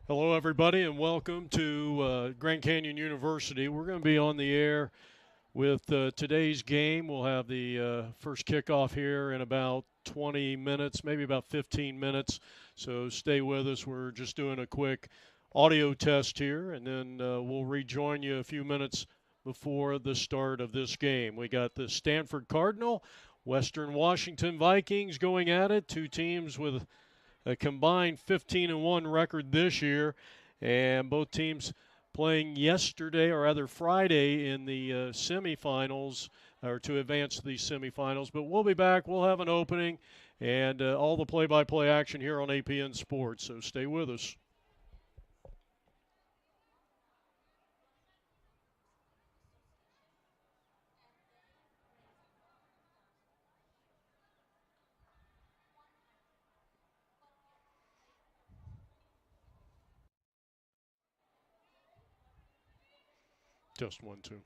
Hello, everybody, and welcome to Grand Canyon University. We're going to be on the air with today's game. We'll have the first kickoff here in about 20 minutes, maybe about 15 minutes. So stay with us. We're just doing a quick audio test here, and then we'll rejoin you a few minutes before the start of this game. We got the Stanford Cardinal, Western Washington Vikings going at it, two teams with a combined 15-1 record this year, and both teams playing yesterday, or rather Friday, in the semifinals, or to advance to these semifinals. But we'll be back. We'll have an opening and all the play-by-play action here on APN Sports. So stay with us. Just one, two.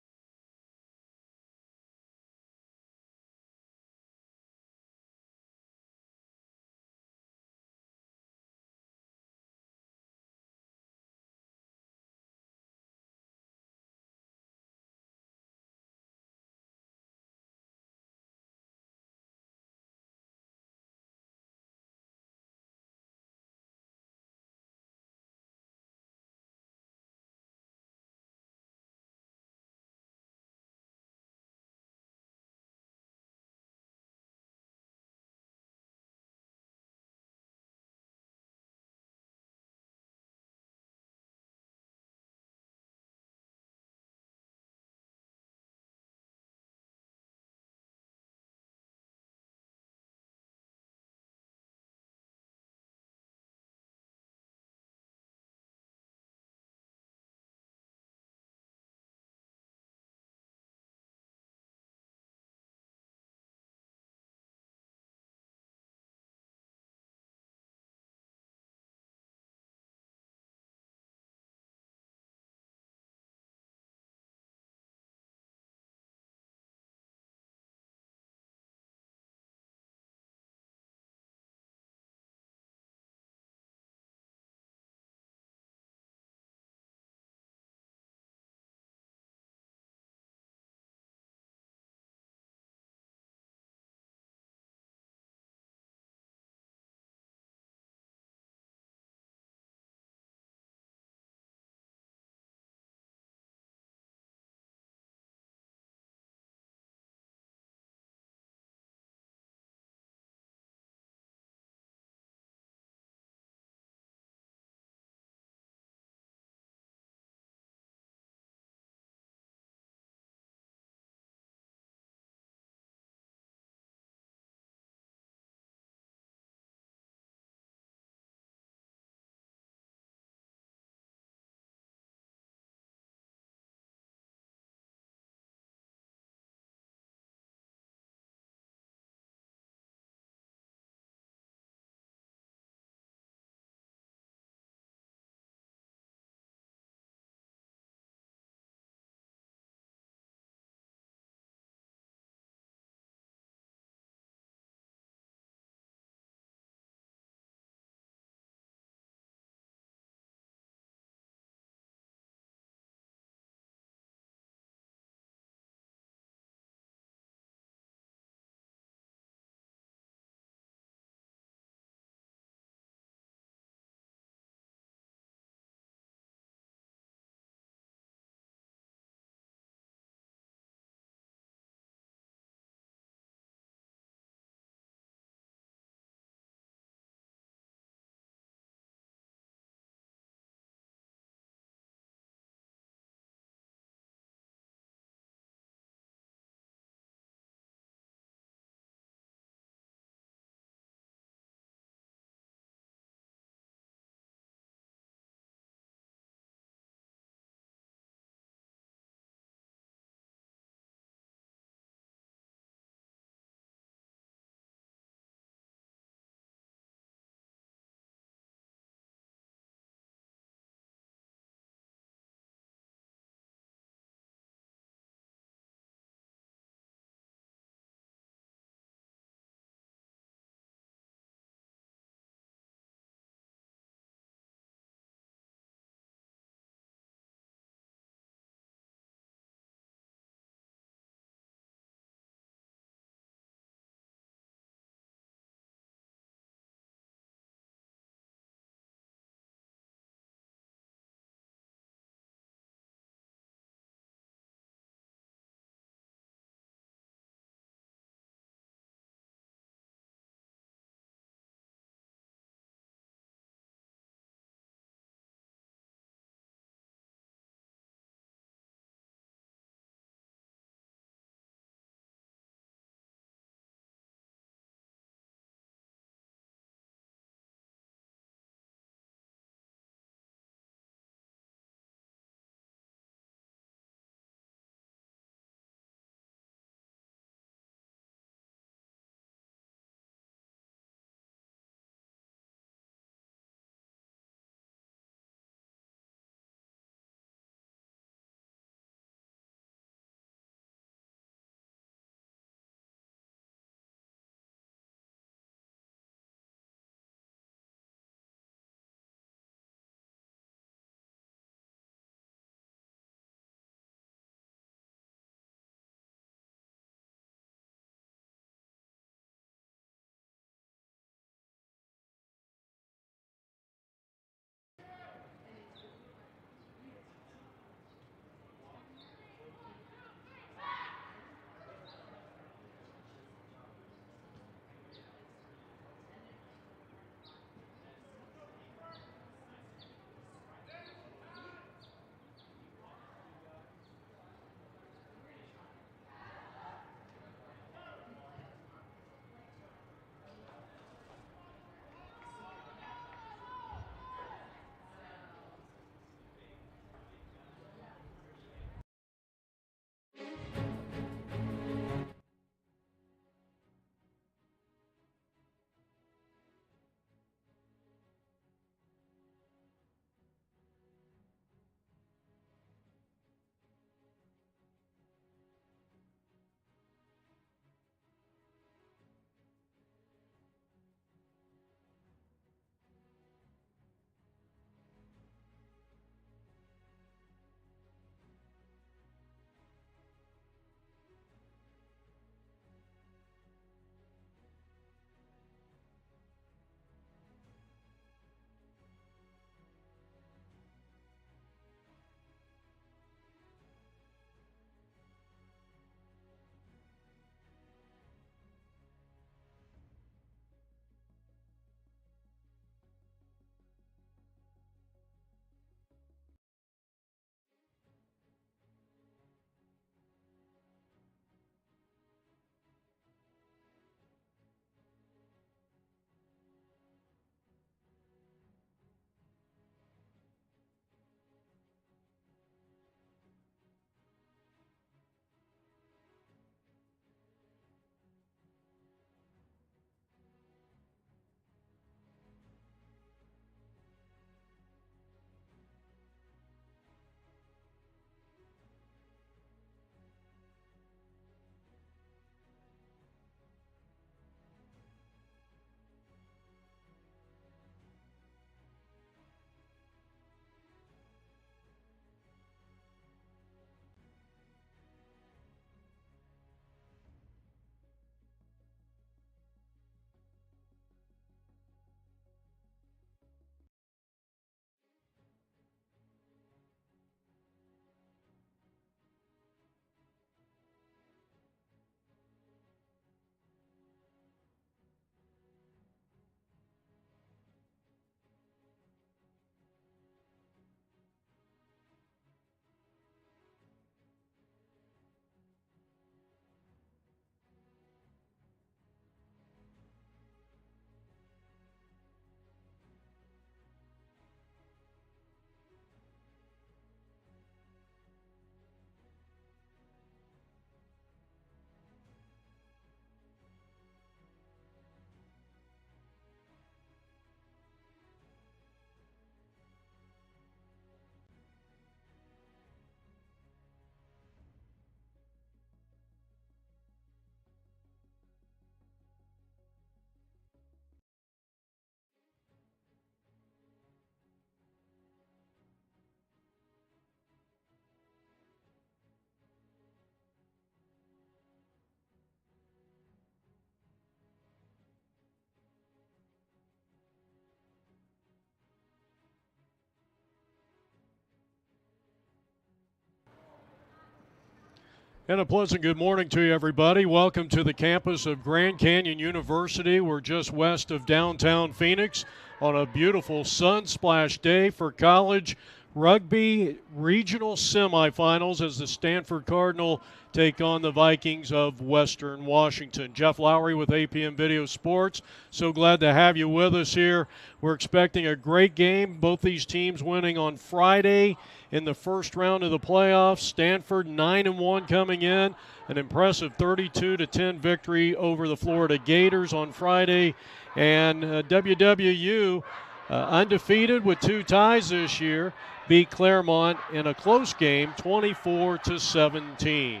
And a pleasant good morning to you, everybody. Welcome to the campus of Grand Canyon University. We're just west of downtown Phoenix on a beautiful sun-splashed day for college rugby regional semifinals as the Stanford Cardinal take on the Vikings of Western Washington. Jeff Lowry with APM Video Sports. So glad to have you with us here. We're expecting a great game. Both these teams winning on Friday in the first round of the playoffs. Stanford 9-1 coming in, an impressive 32-10 victory over the Florida Gators on Friday, and WWU undefeated with 2 ties this year, beat Claremont in a close game 24-17.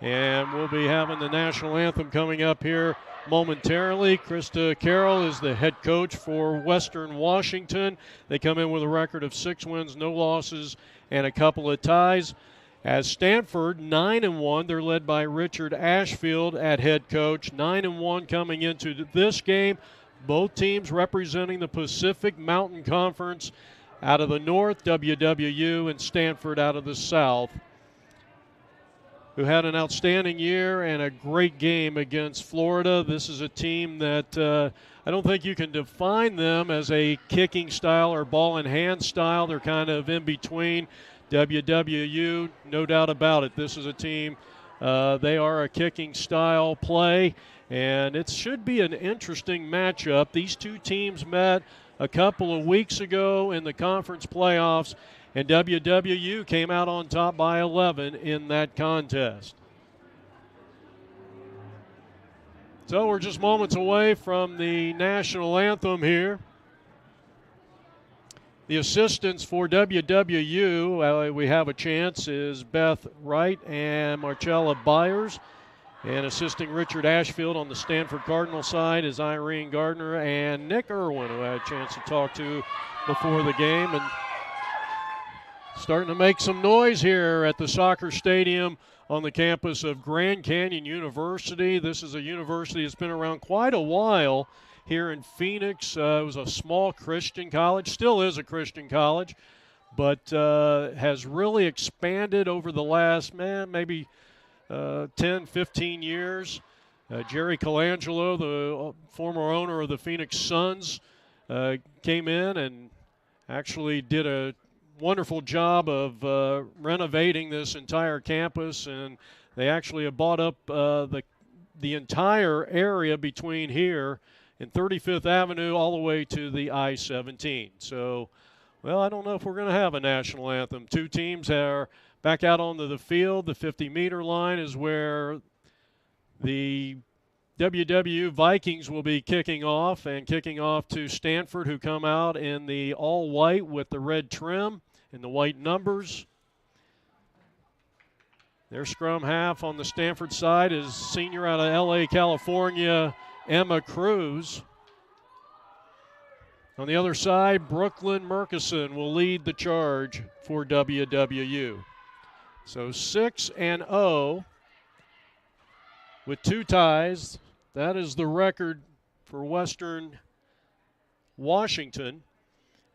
And we'll be having the national anthem coming up here momentarily. Krista Carroll is the head coach for Western Washington. They come in with a record of 6 wins, no losses, and a couple of ties. As Stanford 9-1, they're led by Richard Ashfield at head coach. 9-1 coming into this game. Both teams representing the Pacific Mountain Conference. Out of the north, WWU, and Stanford out of the south, who had an outstanding year and a great game against Florida. This is a team that I don't think you can define them as a kicking style or ball in hand style. They're kind of in between. WWU, no doubt about it. This is a team, they are a kicking style play, and it should be an interesting matchup. These two teams met a couple of weeks ago in the conference playoffs, and WWU came out on top by 11 in that contest. So we're just moments away from the national anthem here. The assistants for WWU, we have a chance, is Beth Wright and Marcella Byers. And assisting Richard Ashfield on the Stanford Cardinal side is Irene Gardner and Nick Irwin, who I had a chance to talk to before the game. And starting to make some noise here at the soccer stadium on the campus of Grand Canyon University. This is a university that's been around quite a while here in Phoenix. It was a small Christian college, still is a Christian college, but has really expanded over the last, maybe 10, 15 years. Jerry Colangelo, the former owner of the Phoenix Suns, came in and actually did a wonderful job of renovating this entire campus, and they actually have bought up the entire area between here and 35th Avenue all the way to the I-17. So, well, I don't know if we're going to have a national anthem. Two teams are back out onto the field. The 50-meter line is where the WWU Vikings will be kicking off to Stanford, who come out in the all-white with the red trim and the white numbers. Their scrum half on the Stanford side is senior out of L.A., California, Emma Cruz. On the other side, Brooklyn Murkison will lead the charge for WWU. So 6-0 with 2 ties. That is the record for Western Washington.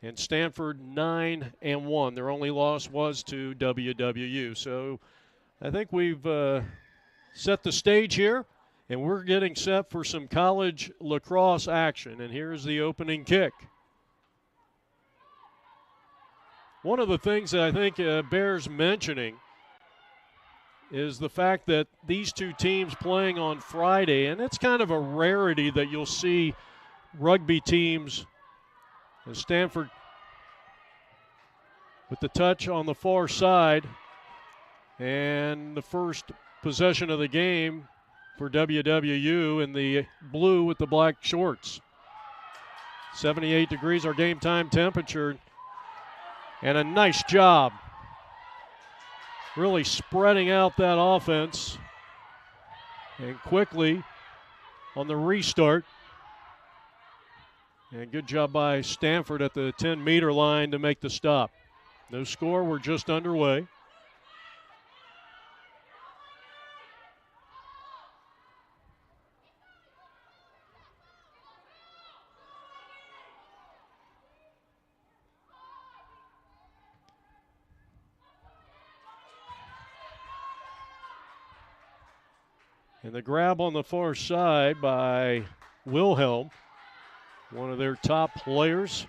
And Stanford 9-1. Their only loss was to WWU. So I think we've set the stage here, and we're getting set for some college lacrosse action. And here's the opening kick. One of the things that I think bears mentioning is the fact that these two teams playing on Friday, and it's kind of a rarity that you'll see rugby teams. And Stanford with the touch on the far side, and the first possession of the game for WWU in the blue with the black shorts. 78 degrees our game time temperature, and a nice job really spreading out that offense, and quickly on the restart. And good job by Stanford at the 10-meter line to make the stop. No score, we're just underway. And the grab on the far side by Wilhelm, one of their top players.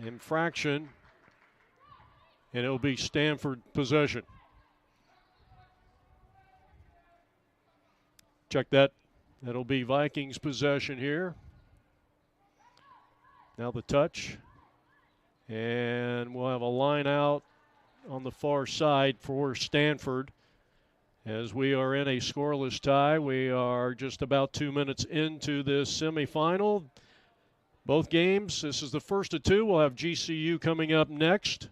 Infraction, and it'll be Stanford possession. Check that. That'll be Vikings possession here. Now the touch. And we'll have a line out on the far side for Stanford. As we are in a scoreless tie, we are just about 2 minutes into this semifinal. Both games, this is the first of two. We'll have GCU coming up next.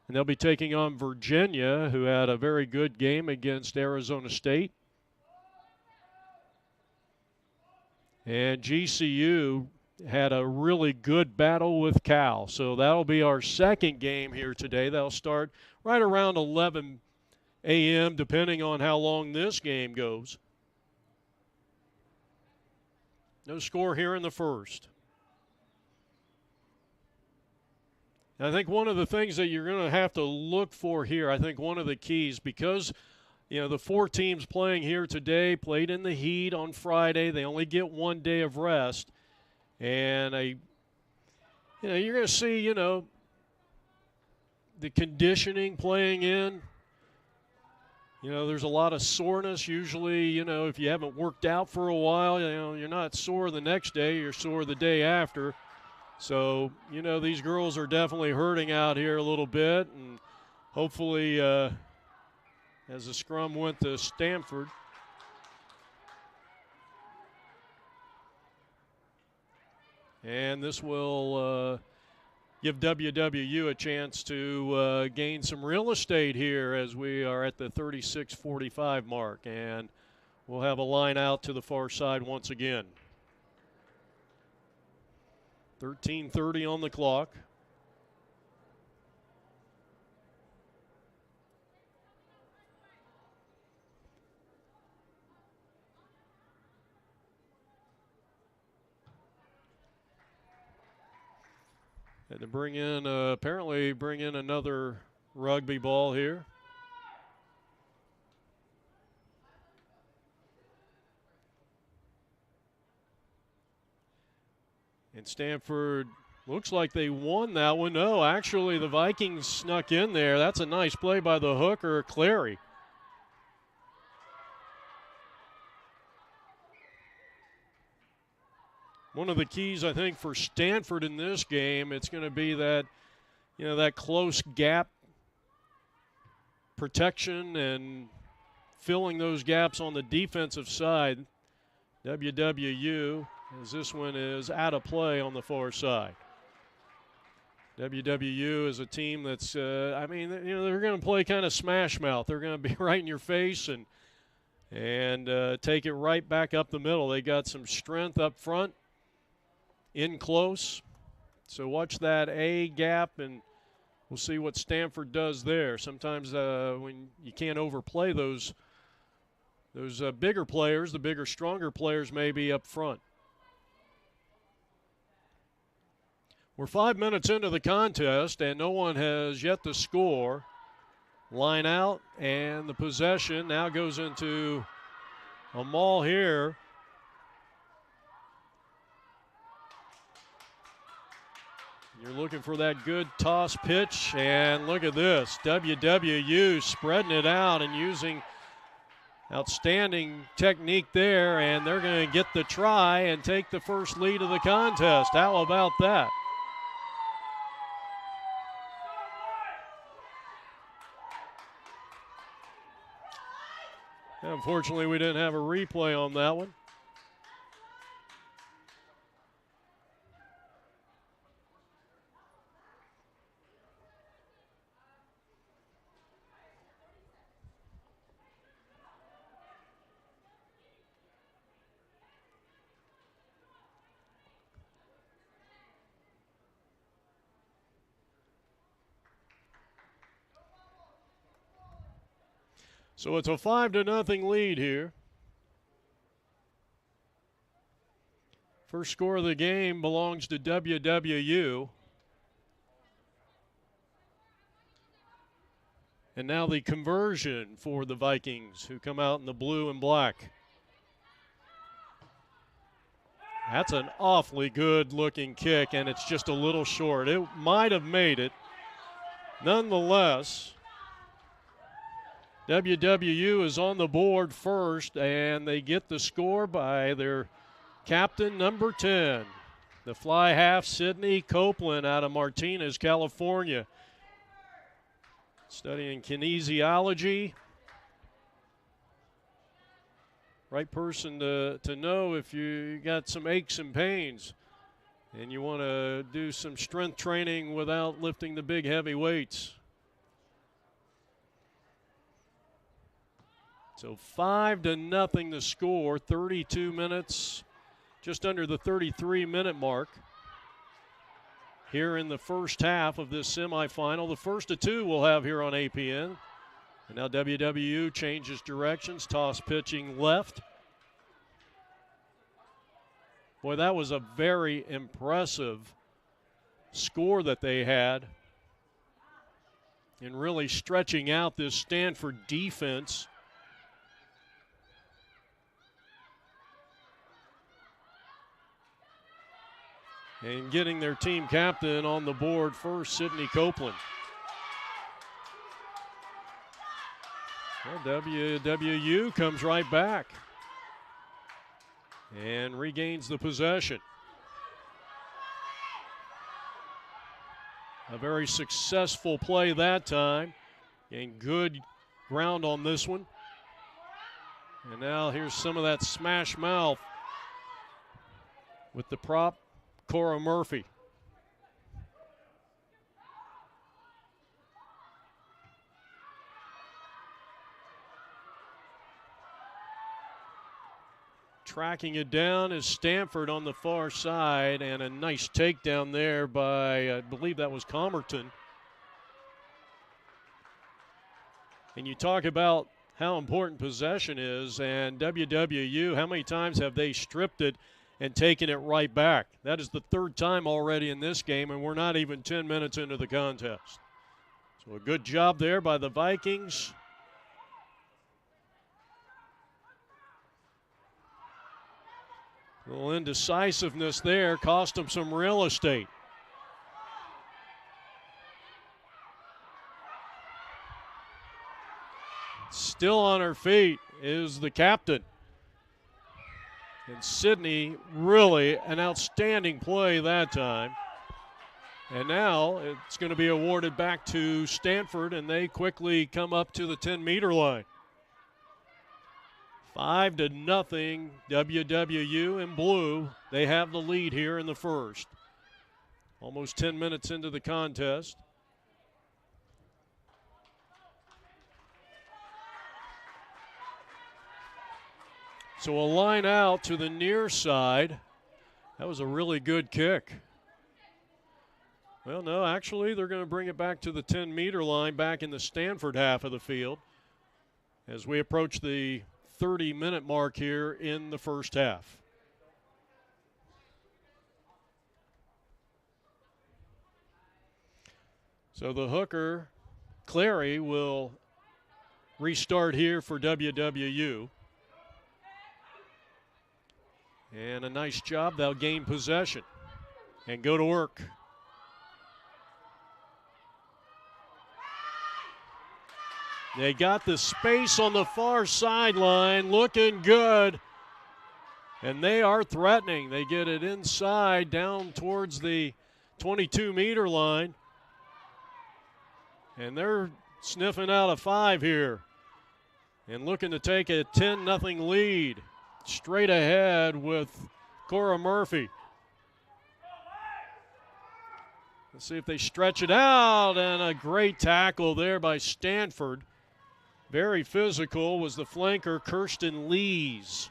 And they'll be taking on Virginia, who had a very good game against Arizona State. And GCU had a really good battle with Cal. So that'll be our second game here today. That'll start right around 11 a.m., depending on how long this game goes. No score here in the first. And I think one of the things that you're going to have to look for here, I think one of the keys, because the four teams playing here today played in the heat on Friday. They only get 1 day of rest. And you're going to see, the conditioning playing in. There's a lot of soreness. Usually, if you haven't worked out for a while, you're not sore the next day. You're sore the day after. So, these girls are definitely hurting out here a little bit. And hopefully, as the scrum went to Stanford, and this will give WWU a chance to gain some real estate here as we are at the 36:45 mark. And we'll have a line out to the far side once again. 13:30 on the clock. Had to bring in, apparently bring in another rugby ball here. And Stanford looks like they won that one. No, actually the Vikings snuck in there. That's a nice play by the hooker, Clary. One of the keys, I think, for Stanford in this game, it's going to be that, that close gap protection and filling those gaps on the defensive side. WWU, as this one is out of play on the far side. WWU is a team that's, they're going to play kind of smash mouth. They're going to be right in your face and take it right back up the middle. They got some strength up front. In close. So watch that A gap, and we'll see what Stanford does there. Sometimes when you can't overplay those bigger players, the bigger, stronger players may be up front. We're 5 minutes into the contest, and no one has yet to score. Line out, and the possession now goes into a maul here. You're looking for that good toss pitch, and look at this. WWU spreading it out and using outstanding technique there, and they're going to get the try and take the first lead of the contest. How about that? Unfortunately, we didn't have a replay on that one. So it's a 5-0 lead here. First score of the game belongs to WWU. And now the conversion for the Vikings, who come out in the blue and black. That's an awfully good-looking kick, and it's just a little short. It might have made it. Nonetheless, WWU is on the board first, and they get the score by their captain, number 10, the fly half, Sidney Copeland, out of Martinez, California. Studying kinesiology. Right person to know if you got some aches and pains and you want to do some strength training without lifting the big heavy weights. So 5-0 the score, 32 minutes, just under the 33-minute mark here in the first half of this semifinal. The first of two we'll have here on APN. And now WWU changes directions, toss pitching left. Boy, that was a very impressive score that they had in really stretching out this Stanford defense. And getting their team captain on the board first, Sidney Copeland. Well, WWU comes right back and regains the possession. A very successful play that time, and good ground on this one. And now here's some of that smash mouth with the prop, Cora Murphy. Tracking it down is Stanford on the far side, and a nice takedown there by, I believe that was Comerton. And you talk about how important possession is, and WWU, how many times have they stripped it and taken it right back? That is the third time already in this game, and we're not even 10 minutes into the contest. So a good job there by the Vikings. A little indecisiveness there cost them some real estate. Still on her feet is the captain. And Sidney, really an outstanding play that time. And now it's going to be awarded back to Stanford, and they quickly come up to the 10-meter line. 5-0, WWU in blue. They have the lead here in the first. Almost 10 minutes into the contest. So a line out to the near side. That was a really good kick. Well, no, actually, they're going to bring it back to the 10-meter line back in the Stanford half of the field as we approach the 30-minute mark here in the first half. So the hooker, Clary, will restart here for WWU. And a nice job. They'll gain possession and go to work. They got the space on the far sideline, looking good. And they are threatening. They get it inside down towards the 22-meter line. And they're sniffing out a 5 here and looking to take a 10-0 lead. Straight ahead with Cora Murphy. Let's see if they stretch it out, and a great tackle there by Stanford. Very physical was the flanker, Kirsten Lees.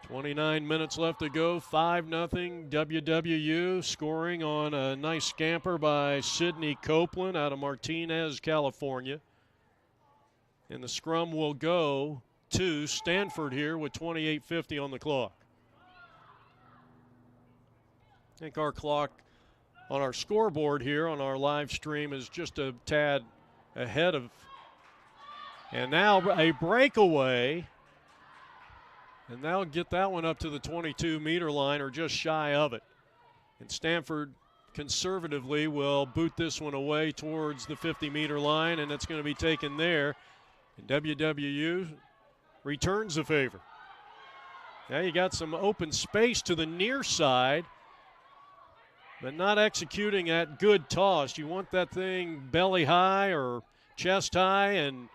"29 minutes left to go, 5-0 WWU, scoring on a nice scamper by Sidney Copeland out of Martinez, California. And the scrum will go to Stanford here with 28:50 on the clock. I think our clock on our scoreboard here on our live stream is just a tad ahead of. And now a breakaway. And they'll get that one up to the 22-meter line or just shy of it. And Stanford conservatively will boot this one away towards the 50-meter line, and it's going to be taken there. And WWU returns the favor. Now you got some open space to the near side, but not executing that good toss. You want that thing belly high or chest high and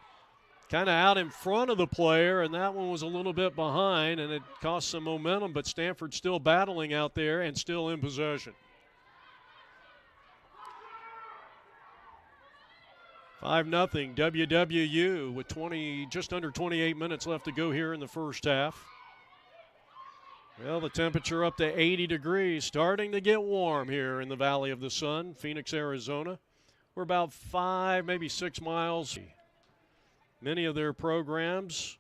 kind of out in front of the player, and that one was a little bit behind, and it cost some momentum, but Stanford still battling out there and still in possession. 5-0 WWU with just under 28 minutes left to go here in the first half. Well, the temperature up to 80 degrees, starting to get warm here in the Valley of the Sun, Phoenix, Arizona. We're about 5, maybe 6 miles. Many of their programs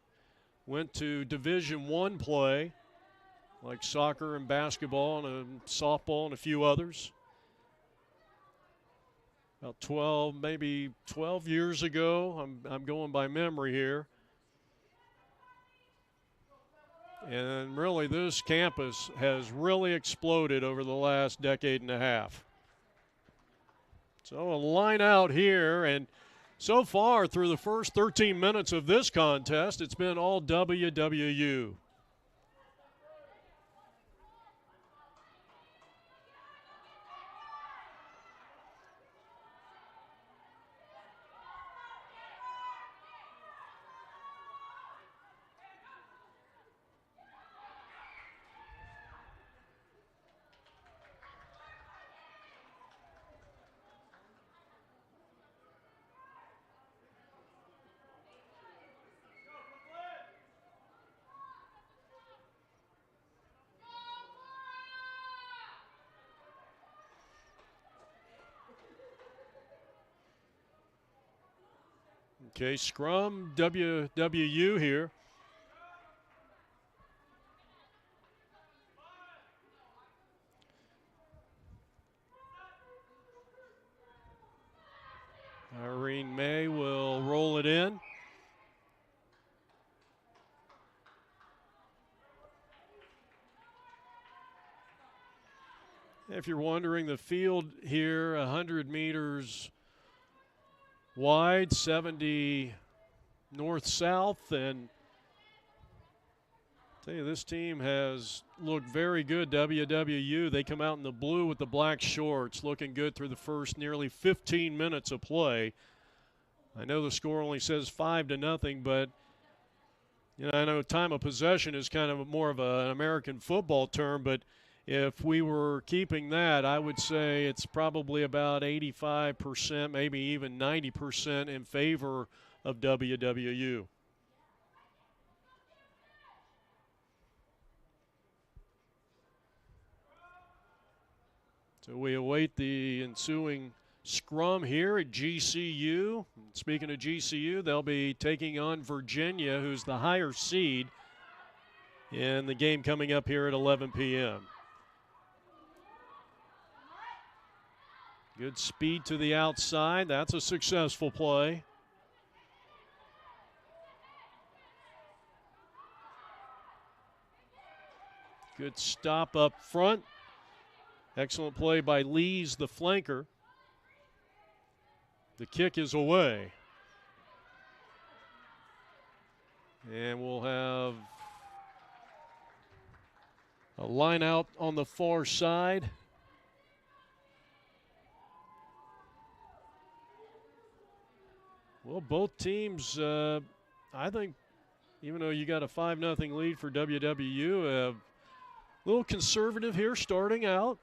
went to Division I play, like soccer and basketball and softball and a few others. About 12, maybe 12 years ago, I'm going by memory here. And really this campus has really exploded over the last decade and a half. So a line out here, and so far, through the first 13 minutes of this contest, it's been all WWU. Okay, scrum, WWU here. Irene May will roll it in. If you're wondering, the field here, 100 meters wide, 70 north-south, and I tell you, this team has looked very good, WWU. They come out in the blue with the black shorts, looking good through the first nearly 15 minutes of play. I know the score only says 5-0, but you know, I know time of possession is kind of more of an American football term, but if we were keeping that, I would say it's probably about 85%, maybe even 90% in favor of WWU. So we await the ensuing scrum here at GCU. Speaking of GCU, they'll be taking on Virginia, who's the higher seed in the game coming up here at 11 p.m. Good speed to the outside. That's a successful play. Good stop up front. Excellent play by Lees, the flanker. The kick is away. And we'll have a line out on the far side. Well, both teams, I think, even though you got a 5-0 lead for WWU, a little conservative here starting out.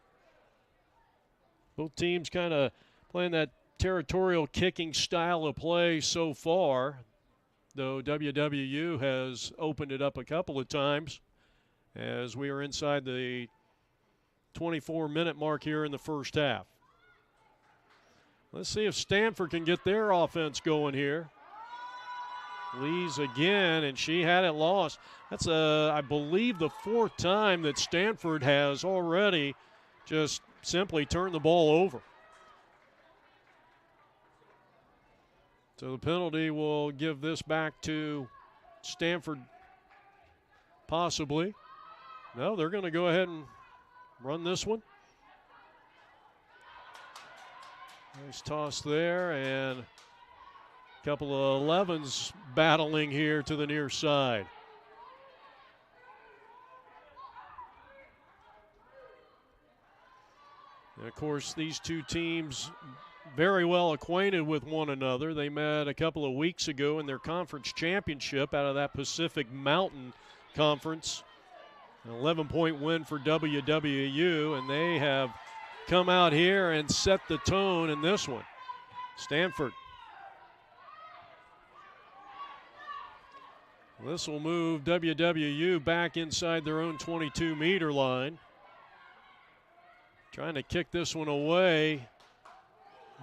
Both teams kind of playing that territorial kicking style of play so far, though WWU has opened it up a couple of times as we are inside the 24-minute mark here in the first half. Let's see if Stanford can get their offense going here. Lees again, and she had it lost. That's, I believe, the fourth time that Stanford has already just simply turned the ball over. So the penalty will give this back to Stanford, possibly. No, they're going to go ahead and run this one. Nice toss there, and a couple of 11s battling here to the near side. And of course, these two teams very well acquainted with one another. They met a couple of weeks ago in their conference championship out of that Pacific Mountain Conference. An 11-point win for WWU, and they have come out here and set the tone in this one. Stanford. This will move WWU back inside their own 22-meter line. Trying to kick this one away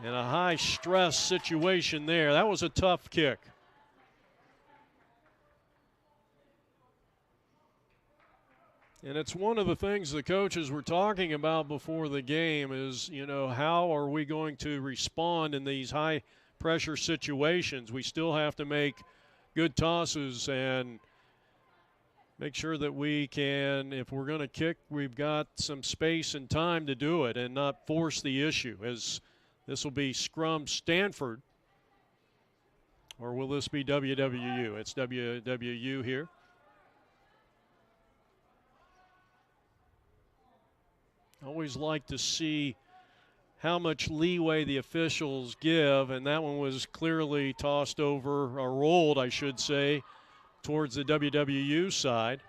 in a high-stress situation there. That was a tough kick. And it's one of the things the coaches were talking about before the game is, you know, how are we going to respond in these high-pressure situations? We still have to make good tosses and make sure that we can, if we're going to kick, we've got some space and time to do it and not force the issue. As this will be scrum Stanford, or will this be WWU? It's WWU here. Always like to see how much leeway the officials give, and that one was clearly tossed over, or rolled, I should say, towards the WWU side.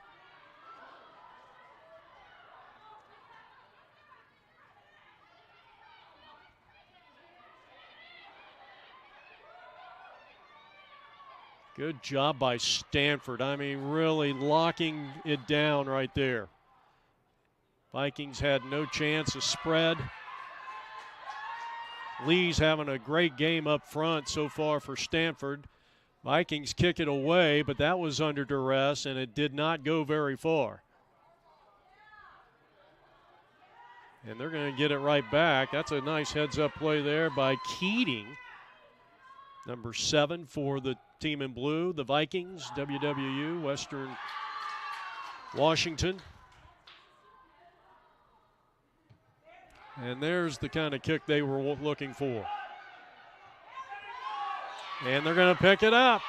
Good job by Stanford. I mean, really locking it down right there. Vikings had no chance of spread. Lee's having a great game up front so far for Stanford. Vikings kick it away, but that was under duress, and it did not go very far. And they're going to get it right back. That's a nice heads-up play there by Keating. Number 7 for the team in blue, the Vikings, WWU, Western Washington. And there's the kind of kick they were looking for. And they're going to pick it up.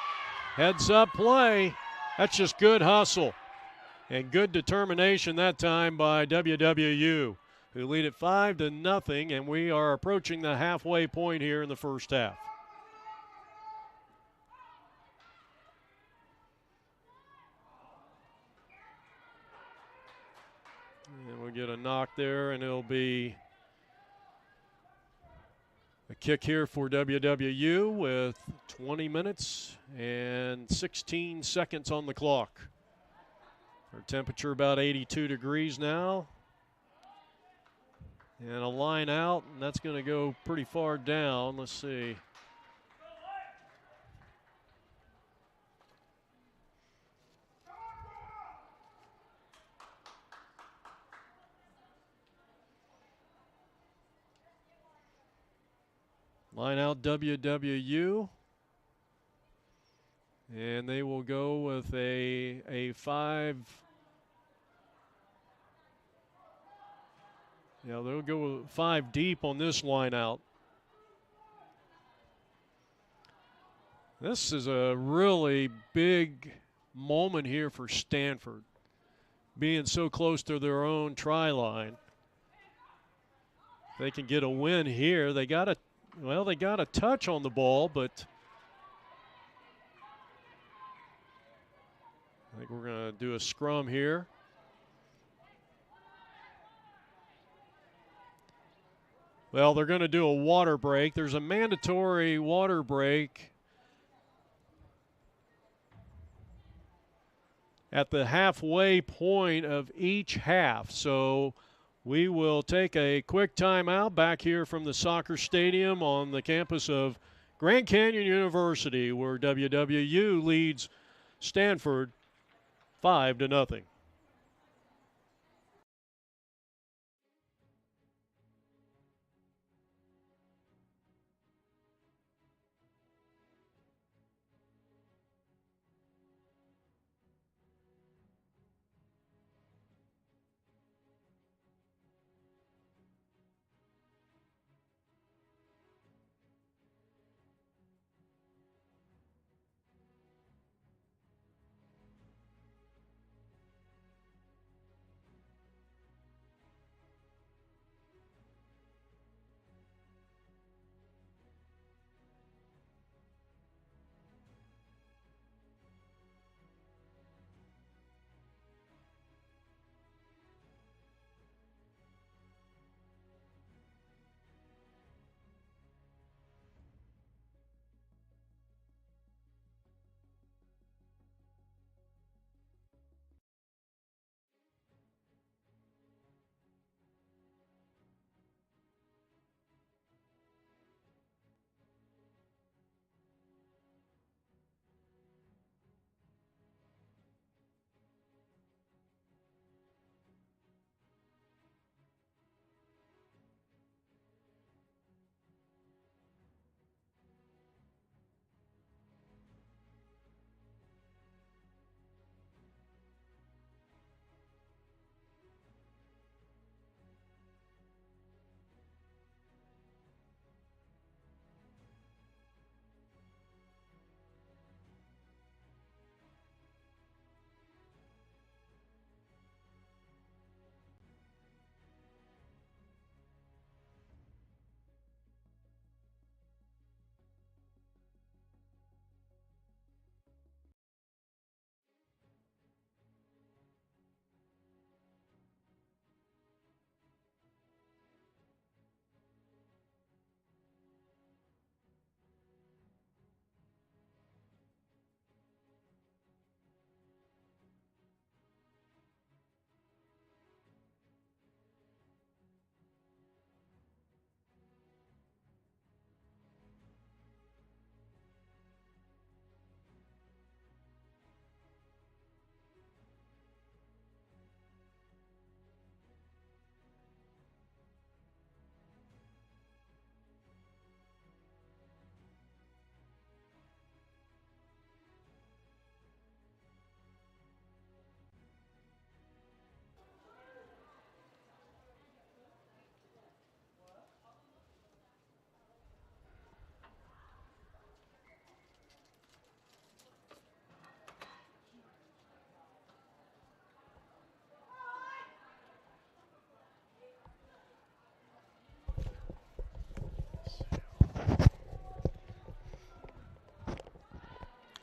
Heads up play. That's just good hustle and good determination that time by WWU, who lead it 5-0, and we are approaching the halfway point here in the first half. And we'll get a knock there, and it'll be a kick here for WWU with 20 minutes and 16 seconds on the clock. Our temperature about 82 degrees now. And a line out, and that's going to go pretty far down. Let's see. Line out WWU, and they will go with a 5. Yeah, they'll go 5 deep on this line out. This is a really big moment here for Stanford, being so close to their own try line. They can get a win here. They got a touch on the ball, but I think we're going to do a scrum here. Well, they're going to do a water break. There's a mandatory water break at the halfway point of each half. So we will take a quick timeout back here from the soccer stadium on the campus of Grand Canyon University, where WWU leads Stanford 5-0.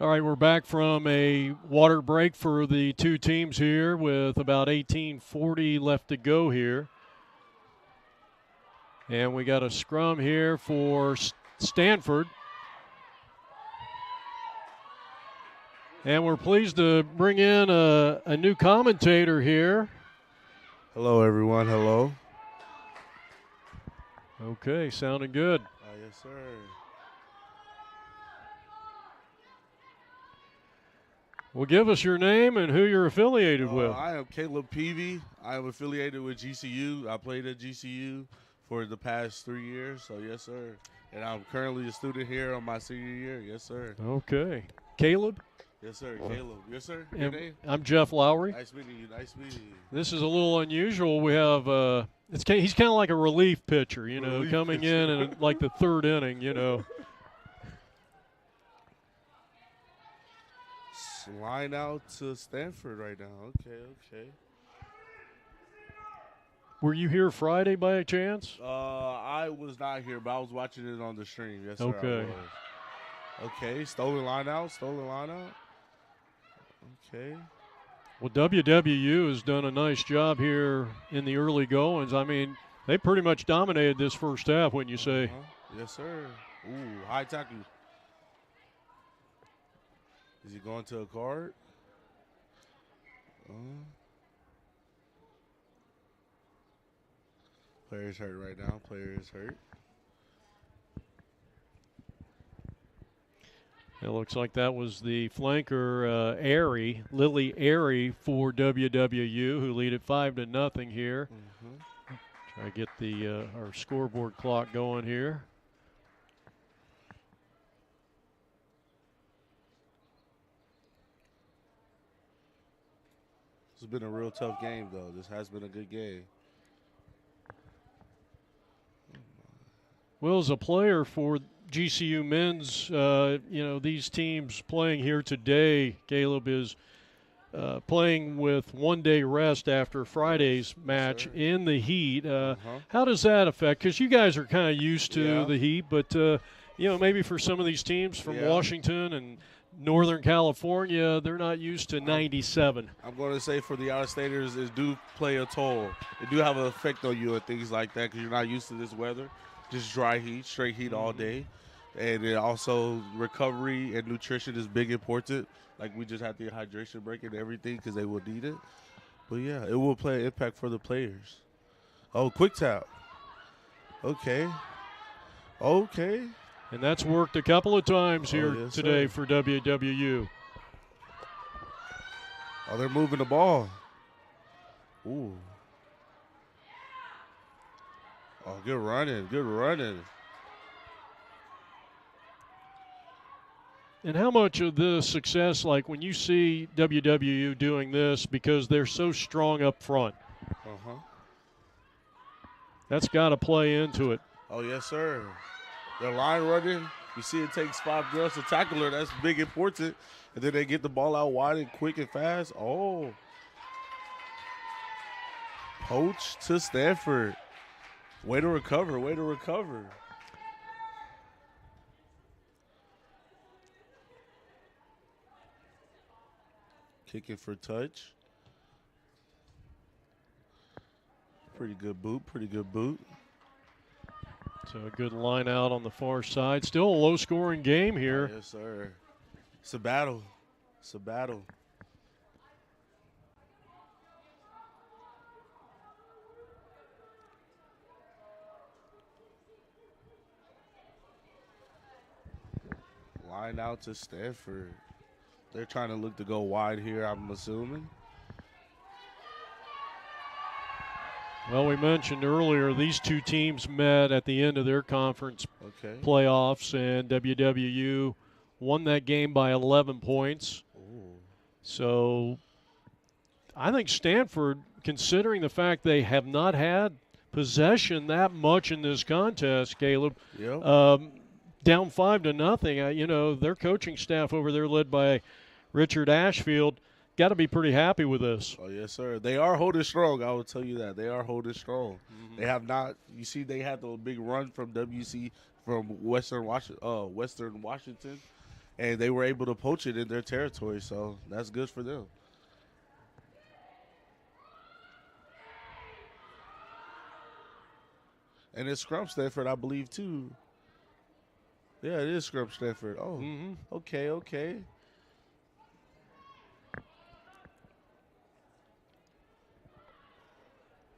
All right, we're back from a water break for the two teams here with about 18:40 left to go here. And we got a scrum here for Stanford. And we're pleased to bring in a new commentator here. Hello, everyone. Hello. Okay, sounding good. Yes, sir. Well, give us your name and who you're affiliated with. I am Caleb Peavy. I am affiliated with GCU. I played at GCU for the past 3 years, so yes, sir. And I'm currently a student here on my senior year. Yes, sir. Okay. Caleb? Yes, sir. Caleb. Yes, sir. Your name? I'm Jeff Lowry. Nice meeting you. Nice meeting you. This is a little unusual. We have he's kind of like a relief pitcher, coming in like the third inning, Line out to Stanford right now. Okay. Were you here Friday by a chance? I was not here, but I was watching it on the stream. Yes, sir. Okay. Okay, stolen line out. Okay. Well, WWU has done a nice job here in the early goings. I mean, they pretty much dominated this first half, wouldn't you say? Yes, sir. Ooh, high tackle. Is he going to a card? Player's hurt right now. Player is hurt. It looks like that was the flanker, Lily Airy for WWU, who lead it 5-0 here. Try to get the our scoreboard clock going here. This has been a real tough game, though. This has been a good game. Well, as a player for GCU men's, these teams playing here today, Caleb, is playing with 1 day rest after Friday's match in the heat. How does that affect? Because you guys are kind of used to the heat, but, maybe for some of these teams from Washington and Northern California, they're not used to 97. I'm going to say for the out-of-staters, it do play a toll. It do have an effect on you and things like that because you're not used to this weather. Just dry heat, straight heat all day. And then also recovery and nutrition is big important. Like we just had the hydration break and everything because they will need it. But, yeah, it will play an impact for the players. Oh, quick tap. Okay. And that's worked a couple of times here today for WWU. Oh, they're moving the ball. Ooh. Oh, good running. And how much of the success, like when you see WWU doing this, because they're so strong up front, that's got to play into it. Oh, yes, sir. Their line running, you see it takes 5 girls to tackle her. That's big important. And then they get the ball out wide and quick and fast. Oh. Poach to Stanford. Way to recover. Kicking for touch. Pretty good boot. So a good line out on the far side. Still a low-scoring game here. Yes, sir. It's a battle. Line out to Stanford. They're trying to look to go wide here, I'm assuming. Well, we mentioned earlier these two teams met at the end of their conference playoffs, and WWU won that game by 11 points. Ooh. So I think Stanford, considering the fact they have not had possession that much in this contest, Caleb, down 5-0, their coaching staff over there led by Richard Ashfield got to be pretty happy with this. Oh, yes, sir. They are holding strong. I will tell you that. They are holding strong. They have not – you see they had the big run from WC from Western Washington, and they were able to poach it in their territory, so that's good for them. And it's Scrum Stanford, I believe, too. Yeah, it is Scrum Stanford. Oh, okay, okay.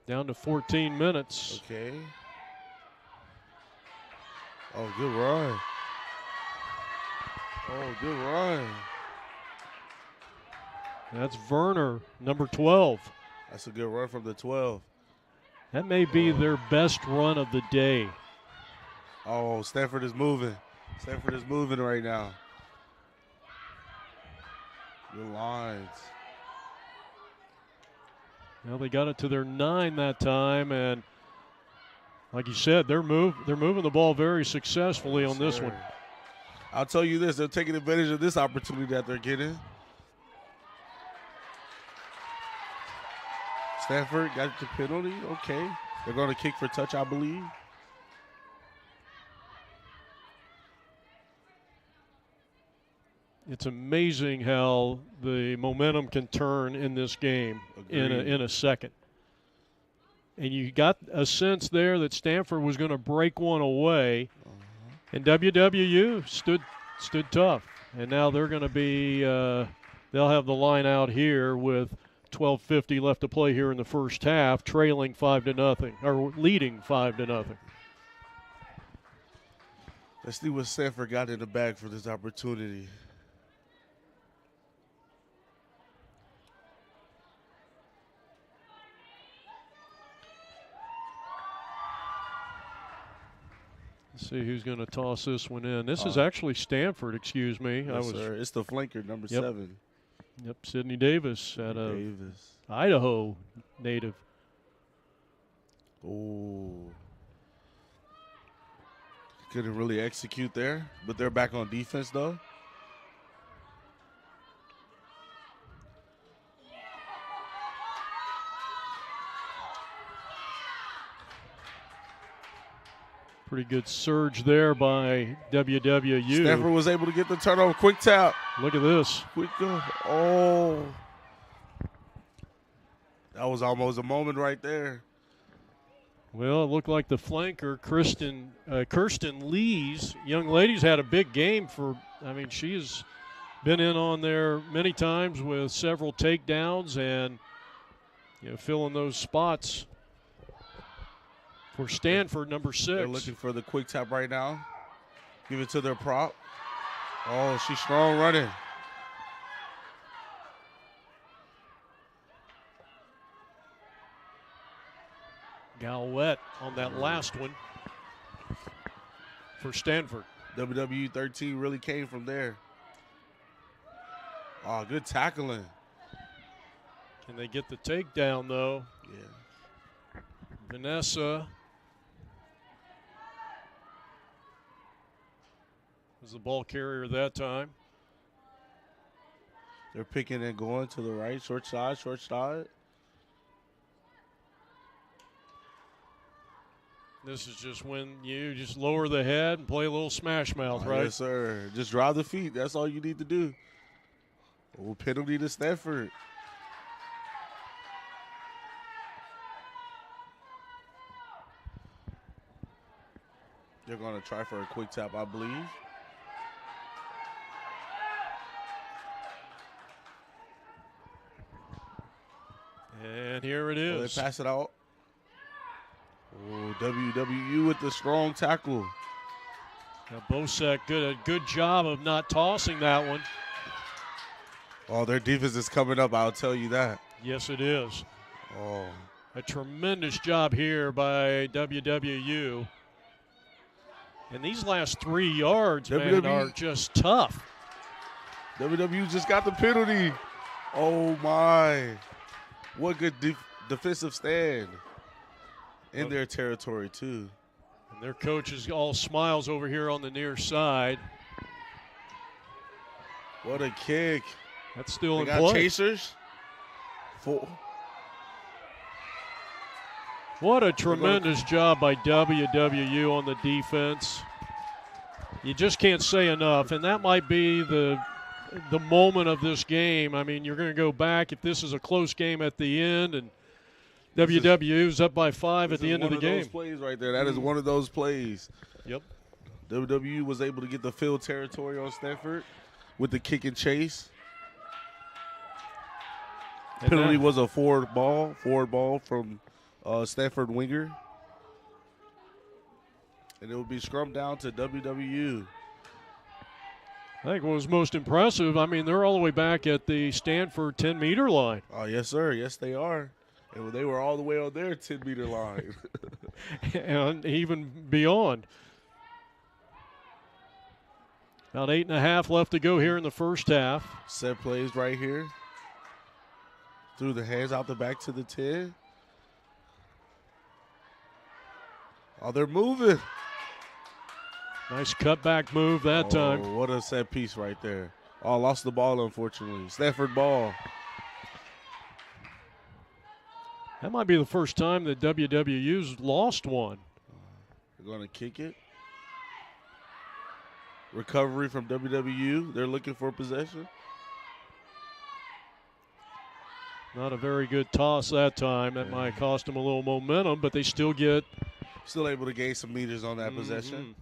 Down to 14 minutes. Okay. Oh, good run. Oh, good run. That's Werner, number 12. That's a good run from the 12. That may be their best run of the day. Oh, Stanford is moving. Stanford is moving right now. Good lines. Well, they got it to their 9 that time, and like you said, they're moving the ball very successfully on this one. I'll tell you this, they're taking advantage of this opportunity that they're getting. Stanford got the penalty. Okay. They're going to kick for touch, I believe. It's amazing how the momentum can turn in this game in a second. And you got a sense there that Stanford was going to break one away, and WWU stood tough. And now they're going to be they'll have the line out here with 12:50 left to play here in the first half, trailing 5-0 or leading 5-0. Let's see what Stanford got in the bag for this opportunity. Let's see who's going to toss this one in. This is actually Stanford, excuse me. Yes, sir. It's the flanker, number 7. Yep, Sidney Davis out of Idaho native. Oh. Couldn't really execute there, but they're back on defense, though. Pretty good surge there by WWU. Stanford was able to get the turnover. Quick tap. Look at this. Quick go. Oh. That was almost a moment right there. Well, it looked like the flanker, Kirsten Lee's young lady's had a big game she's been in on there many times with several takedowns and filling those spots for Stanford, number 6. They're looking for the quick tap right now. Give it to their prop. Oh, she's strong running. Galwet on that last one for Stanford. WW 13 really came from there. Oh, good tackling. Can they get the takedown, though? Yeah. Vanessa was the ball carrier that time. They're picking and going to the right. Short side, short side. This is just when you just lower the head and play a little smash mouth, right? Yes, sir. Just drive the feet. That's all you need to do. Oh, penalty to Stanford. They're going to try for a quick tap, I believe. And here it is. Oh, they pass it out. Oh, WWU with the strong tackle. Now Bosek did a good job of not tossing that one. Oh, their defense is coming up, I'll tell you that. Yes, it is. Oh. A tremendous job here by WWU. And these last 3 yards, man, are just tough. WW just got the penalty. Oh, my. What good defensive stand in their territory, too. And their coach is all smiles over here on the near side. What a kick. That's still in play. Got chasers. What a tremendous job by WWU on the defense. You just can't say enough, and that might be the moment of this game. I mean, you're going to go back if this is a close game at the end, and WWU's up by 5 at the end of the game. One of those plays right there. That is one of those plays. Yep. WWU was able to get the field territory on Stanford with the kick and chase. And penalty was a forward ball from Stanford winger. And it will be scrummed down to WWU. I think what was most impressive, I mean, they're all the way back at the Stanford 10-meter line. Oh, yes, sir. Yes, they are. And they were all the way on their 10-meter line. And even beyond. About 8.5 left to go here in the first half. Set plays right here. Through the hands out the back to the 10. Oh, they're moving. Nice cutback move that time. What a set piece right there. Oh, lost the ball, unfortunately. Stanford ball. That might be the first time that WWU's lost one. They're going to kick it. Recovery from WWU. They're looking for possession. Not a very good toss that time. That might cost them a little momentum, but they still able to gain some meters on that possession.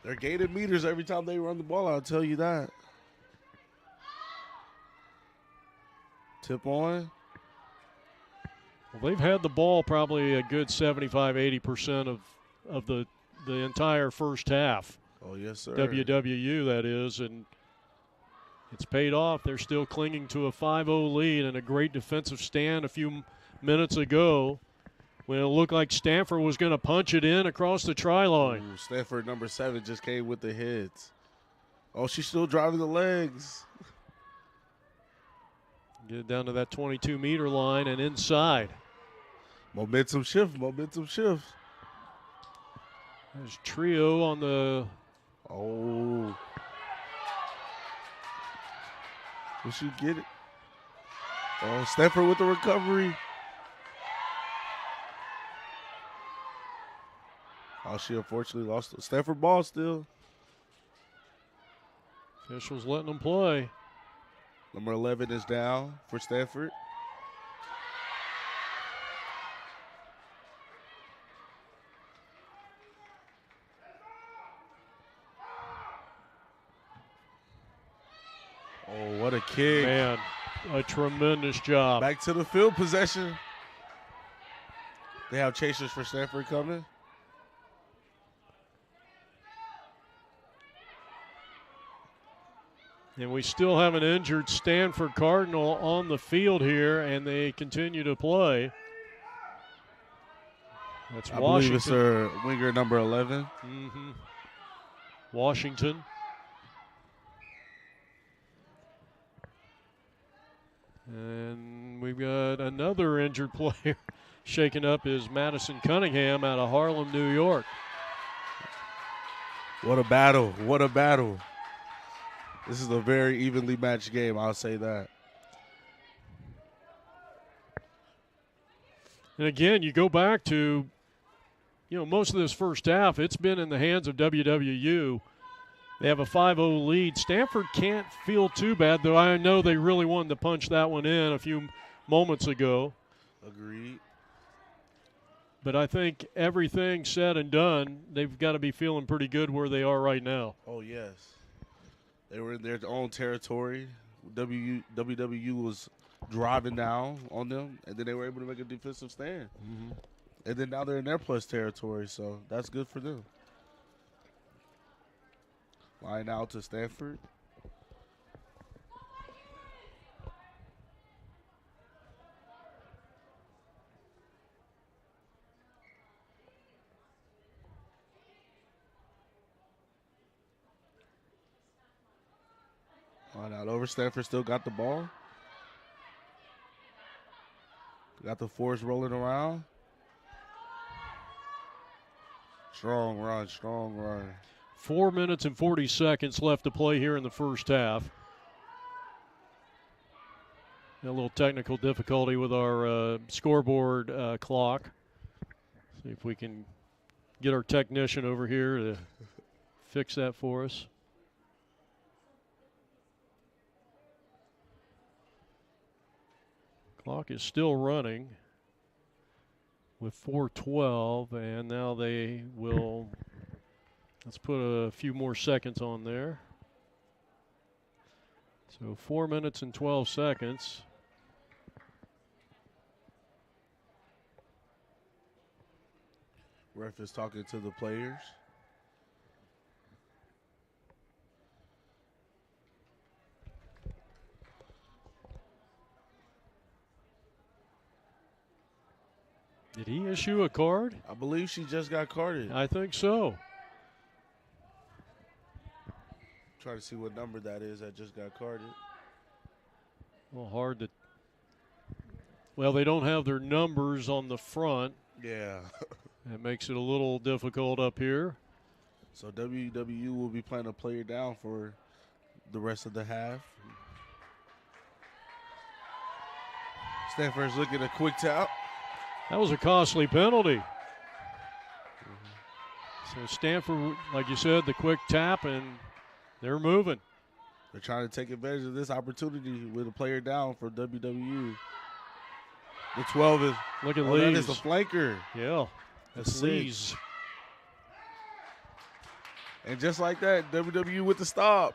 They're gaining meters every time they run the ball, I'll tell you that. Tip on. Well, they've had the ball probably a good 75-80% of the entire first half. Oh, yes, sir. WWU, that is, and it's paid off. They're still clinging to a 5-0 lead and a great defensive stand a few minutes ago when it looked like Stanford was going to punch it in across the try line. Ooh, Stanford number 7 just came with the hits. Oh, she's still driving the legs. Get it down to that 22-meter line and inside. Momentum shift. There's Trio on the... Oh. Will she get it? Oh, Stanford with the recovery. Oh, she unfortunately lost the Stanford ball still. Officials letting them play. Number 11 is down for Stanford. Oh, what a kick. Man, a tremendous job. Back to the field possession. They have chasers for Stanford coming. And we still have an injured Stanford Cardinal on the field here, and they continue to play. That's I Washington. believe it's winger number 11. Washington. And we've got another injured player shaken up is Madison Cunningham out of Harlem, New York. What a battle. What a battle. This is a very evenly matched game, I'll say that. And again, you go back to, most of this first half, it's been in the hands of WWU. They have a 5-0 lead. Stanford can't feel too bad, though I know they really wanted to punch that one in a few moments ago. Agreed. But I think everything said and done, they've got to be feeling pretty good where they are right now. Oh, yes. They were in their own territory. WWU was driving down on them, and then they were able to make a defensive stand. And then now they're in their plus territory, so that's good for them. Line out to Stanford. Line out over. Stanford still got the ball. Got the force rolling around. Strong run, strong run. 4 minutes and 40 seconds left to play here in the first half. A little technical difficulty with our scoreboard clock. See if we can get our technician over here to fix that for us. Clock is still running with 4:12, and now they will, let's put a few more seconds on there. So 4 minutes and 12 seconds. Ref is talking to the players. Did he issue a card? I believe she just got carded. I think so. Try to see what number that is that just got carded. Well, hard to. Well, they don't have their numbers on the front. Yeah. That makes it a little difficult up here. So WW will be playing a player down for the rest of the half. Stanford's looking at a quick tap. That was a costly penalty. So Stanford, like you said, the quick tap, and they're moving. They're trying to take advantage of this opportunity with a player down for WW. The 12 is. Look at That Lee's. is a flanker. Yeah, that's Six. Lee's. And just like that, WW with the stop.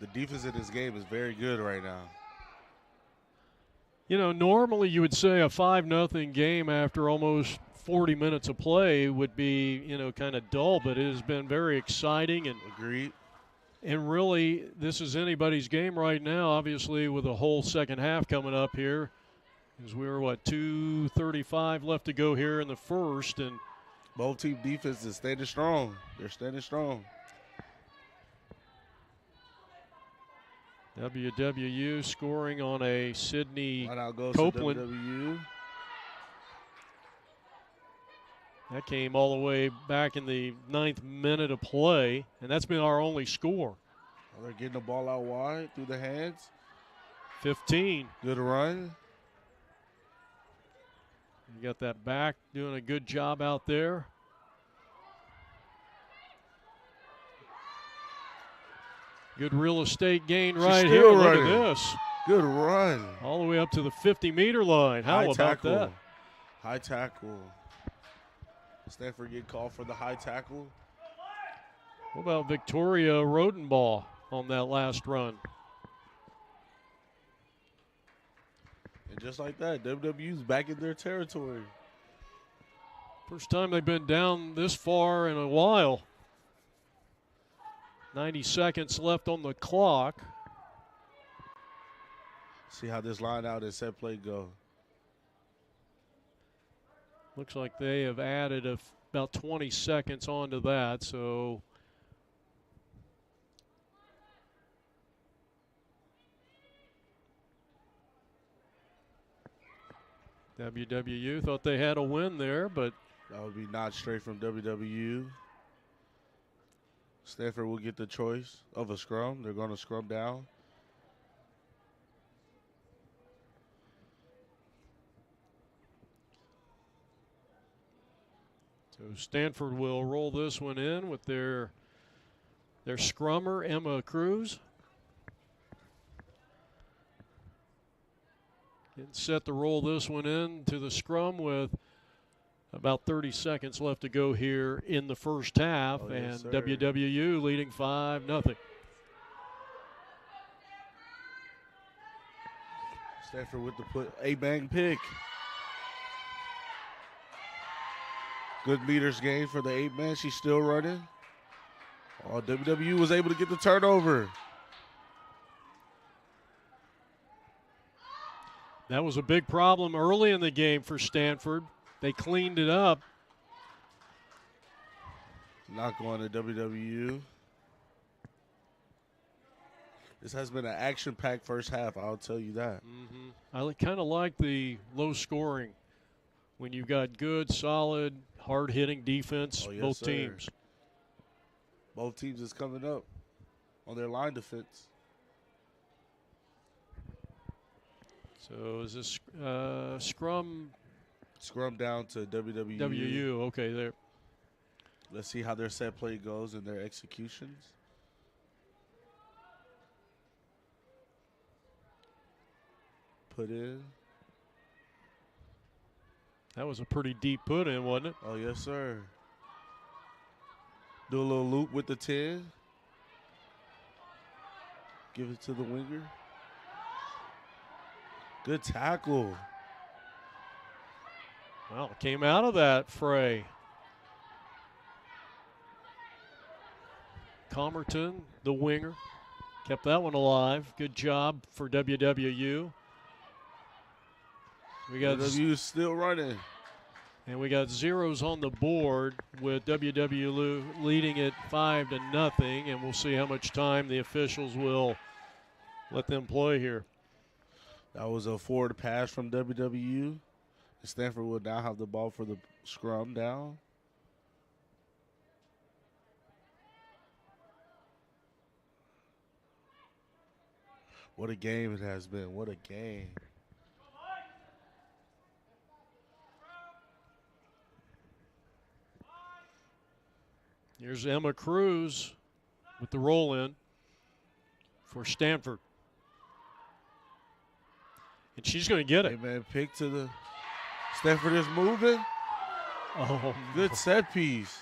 The defense in this game is very good right now. You know, normally you would say a 5-0 game after almost 40 minutes of play would be, you know, kind of dull, but it has been very exciting. Agreed. And really, this is anybody's game right now, obviously, with a whole second half coming up here. Because we're, 2:35 left to go here in the first. And Both team defenses standing strong. They're standing strong. WWU scoring on a Sydney Line out goes Copeland. to WW. That came all the way back in the 9th minute of play, and that's been our only score. Oh, they're getting the ball out wide through the hands. 15. Good run. You got that back doing a good job out there. Good real estate gain right here. still Look running. at this. Good run. All the way up to the 50-meter line. How High about tackle. that? High tackle. Stanford get called for the high tackle. What about Victoria Rodenbaugh on that last run? And just like that, WW's back in their territory. First time they've been down this far in a while. 90 seconds left on the clock. See how this line out and set play go. Looks like they have added about 20 seconds onto that, so WWU thought they had a win there, but That would be not straight from WW. Stanford will get the choice of a scrum. They're going to scrum down. so Stanford will roll this one in with their scrummer, Emma Cruz. Getting set to roll this one in to the scrum with about 30 seconds left to go here in the first half, Oh, yes, and sir. WWU leading 5-0. Stanford with the A-bang pick. Good meters gain for the 8-man. She's still running. Oh, WW was able to get the turnover. That was a big problem early in the game for Stanford. They cleaned it up. Not going to WW. This has been an action-packed first half, I'll tell you that. I kind of like the low scoring when you've got good, solid, hard-hitting defense, Oh, yes, both sir. teams. Both teams is coming up on their line defense. So is this scrum? Scrum down to WWU. WU. Okay, there. Let's see how their set play goes and their executions. Put in. That was a pretty deep put in, wasn't it? Oh, yes, sir. Do a little loop with the 10. Give it to the winger. Good tackle. Well, it came out of that fray. Comerton, the winger, kept that one alive. Good job for WWU. We got WWU still running. And we got zeros on the board with WWU leading it 5-0, and we'll see how much time the officials will let them play here. That was a forward pass from WWU. Stanford will now have the ball for the scrum down. What a game it has been. What a game. Here's Emma Cruz with the roll in for Stanford. And she's going to get it. Hey, man, pick to the Stanford is moving. Oh, Good set piece.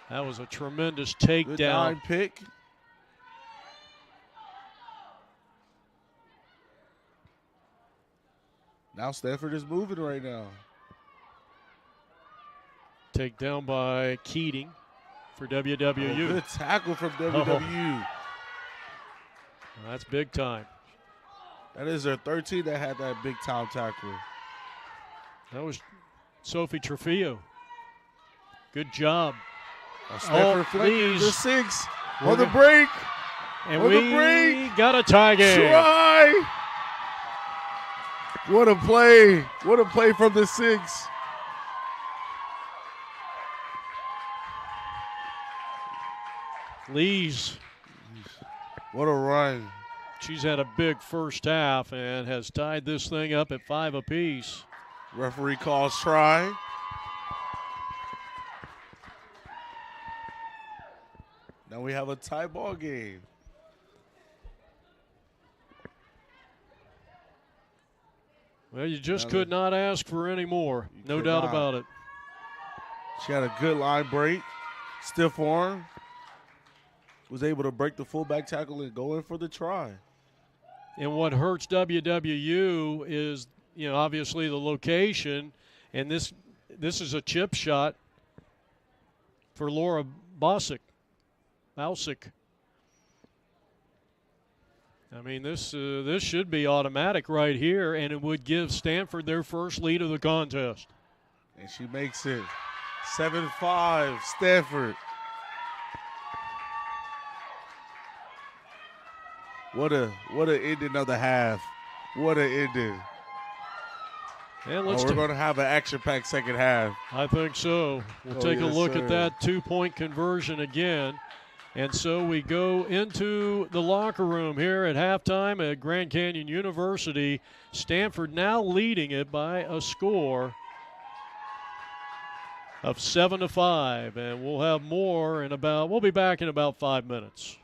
that was a tremendous Good takedown. 9 pick. Now Stanford is moving right now. Takedown by Keating for WWU. Oh, good tackle from WWU. That's big time. That is their 13 that had that big time tackle. That was Sophie Trujillo. Good job. Stanford flanking please. the 6 We're on the gonna- break. And On the we break. got a tie game. Try. What a play. What a play from the 6. Lees, What a run. she's had a big first half and has tied this thing up at 5 apiece. Referee calls try. Now we have a tie ball game. Well, you just Now could not ask for any more. You No could doubt not. about it. She had a good line break. Stiff arm. Was able to break the fullback tackle and go in for the try. And what hurts WWU is, obviously the location, and this is a chip shot for Laura Bausick. I mean, this should be automatic right here, and it would give Stanford their first lead of the contest. And she makes it 7-5 Stanford. What a ending of the half. What an ending. And We're going to have an action-packed second half. I think so. We'll take a yes, look sir. at that 2-point conversion again. And so we go into the locker room here at halftime at Grand Canyon University. Stanford now leading it by a score of 7-5. And we'll have more we'll be back in about 5 minutes.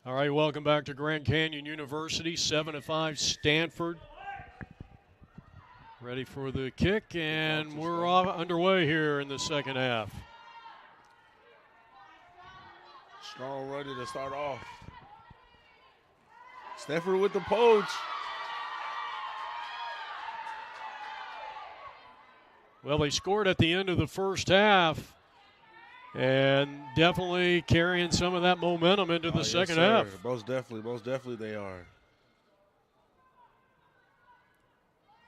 All right, welcome back to Grand Canyon University. 7-5 Stanford. Ready for the kick, and we're off underway here in the second half. Strong running to start off. Stanford with the poach. Well, they scored at the end of the first half, and definitely carrying some of that momentum into the second half. Most definitely they are.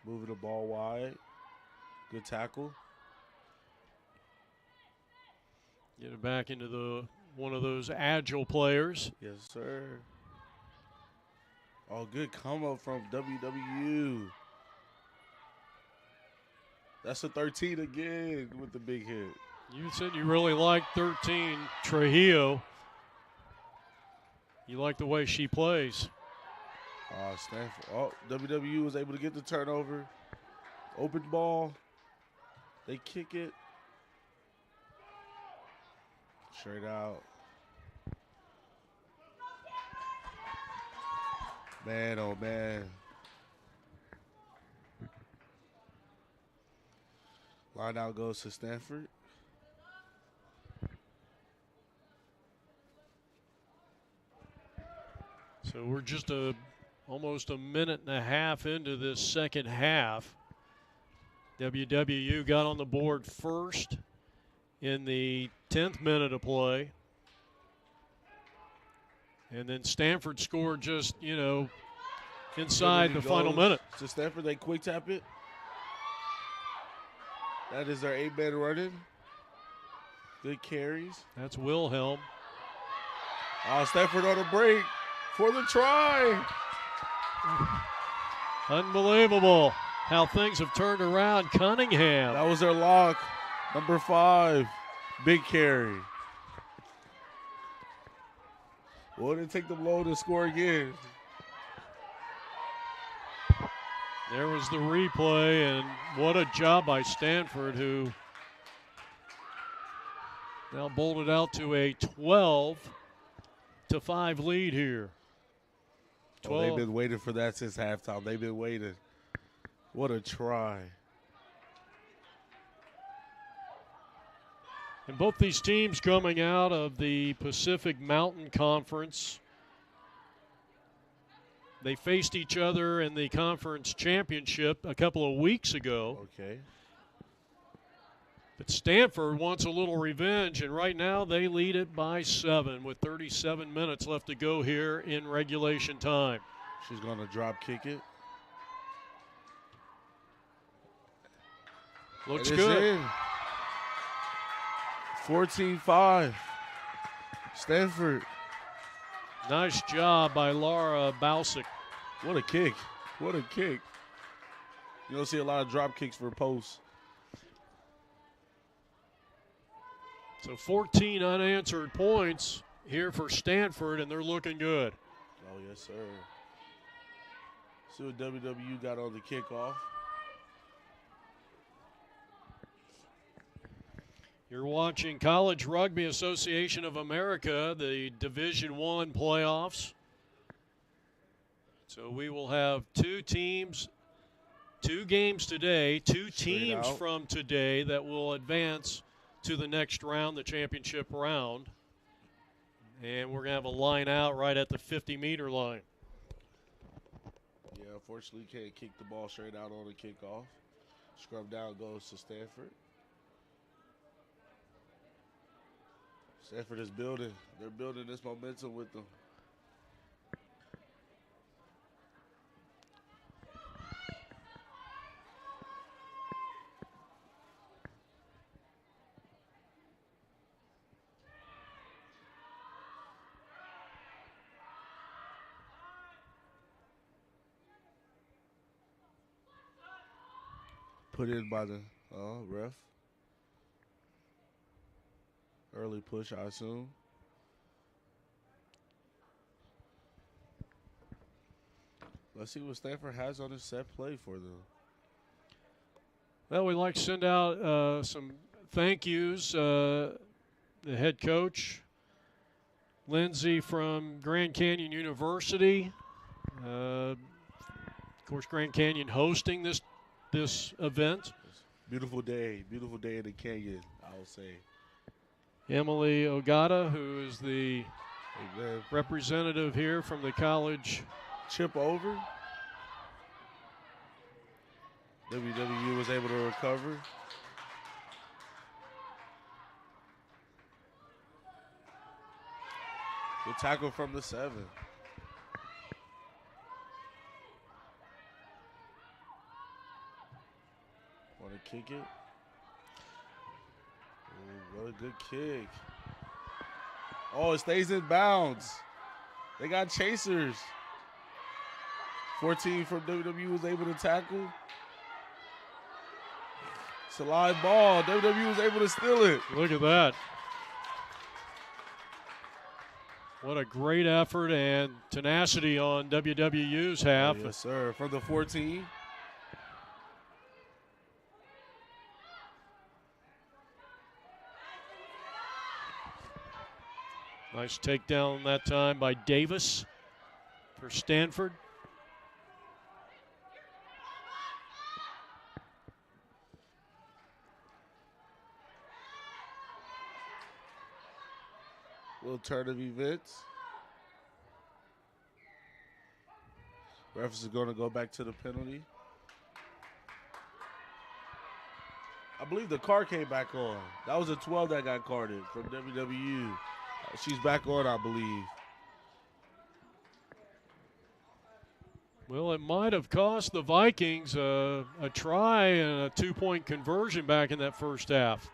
Moving the ball wide. Good tackle. Get it back into one of those agile players. Yes, sir. Oh, good come up from WWU. That's a 13 again with the big hit. You said you really liked 13, Trujillo. You like the way she plays. Stanford. Oh, WWU was able to get the turnover. Open ball. They kick it. Straight out. Man, oh man. Line out goes to Stanford. So we're just almost a minute and a half into this second half. WWU got on the board first in the 10th minute of play. And then Stanford scored just, inside the final minute. To Stanford, they quick tap it. That is their 8-man running. Good carries. That's Wilhelm. Stanford on a break for the try. Unbelievable how things have turned around. Cunningham. That was their lock. Number 5. Big carry. Well, they take them low to score again. There was the replay, and what a job by Stanford, who now bolted out to a 12-5 lead here. Oh, they've been waiting for that since halftime. They've been waiting. What a try. And both these teams coming out of the Pacific Mountain Conference. They faced each other in the conference championship a couple of weeks ago. Okay. But Stanford wants a little revenge, and right now they lead it by 7 with 37 minutes left to go here in regulation time. She's going to drop kick it. Looks good. 14-5. Stanford. Nice job by Laura Bausick. What a kick. What a kick. You don't see a lot of drop kicks for posts. So 14 unanswered points here for Stanford, and they're looking good. Oh, yes, sir. See what WWU got on the kickoff. You're watching College Rugby Association of America, the Division I playoffs. So we will have two teams, 2 games today, two teams from today that will advance to the next round, the championship round. And we're going to have a line out right at the 50-meter line. Yeah, unfortunately, can't kick the ball straight out on the kickoff. Scrum down goes to Stanford. Stanford is building. They're building this momentum with them. Put in by the ref. Early push, I assume. Let's see what Stanford has on his set play for them. Well, we'd like to send out some thank yous. The head coach, Lindsay from Grand Canyon University. Of course, Grand Canyon hosting this event. Beautiful day in the canyon, I would say. Emily Ogata, who is the representative here from the college. Chip over. WWU was able to recover. Good tackle from the 7. Want to kick it? Ooh, what a good kick. Oh, it stays in bounds. They got chasers. 14 from WWE was able to tackle. It's a live ball. WWE was able to steal it. Look at that. What a great effort and tenacity on WWU's half. Oh, yes, sir. From the 14. Nice takedown that time by Davis for Stanford. Little turn of events. Refs is going to go back to the penalty. I believe the card came back on. That was a 12 that got carded from WWU. She's back on, I believe. Well, it might have cost the Vikings a try and a 2-point conversion back in that first half.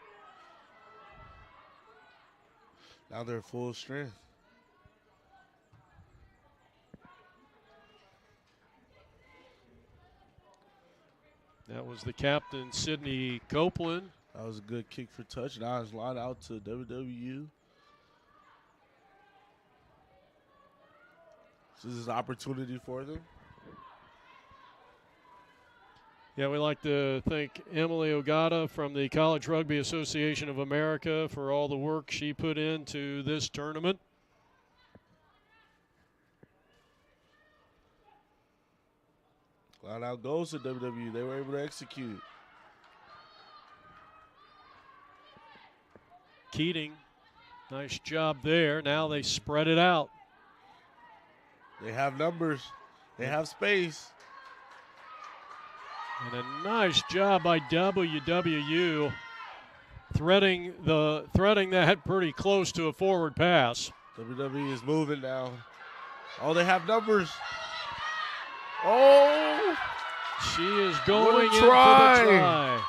Now they're full strength. That was the captain, Sydney Copeland. That was a good kick for touch. Now it's lined out to WWU. This is an opportunity for them. Yeah, we'd like to thank Emily Ogata from the College Rugby Association of America for all the work she put into this tournament. Line out goes to WWE. They were able to execute. Keating, nice job there. Now they spread it out. They have numbers. They have space. And a nice job by WWU threading that pretty close to a forward pass. WWE is moving now. Oh, they have numbers. Oh! She is going in for the try. try.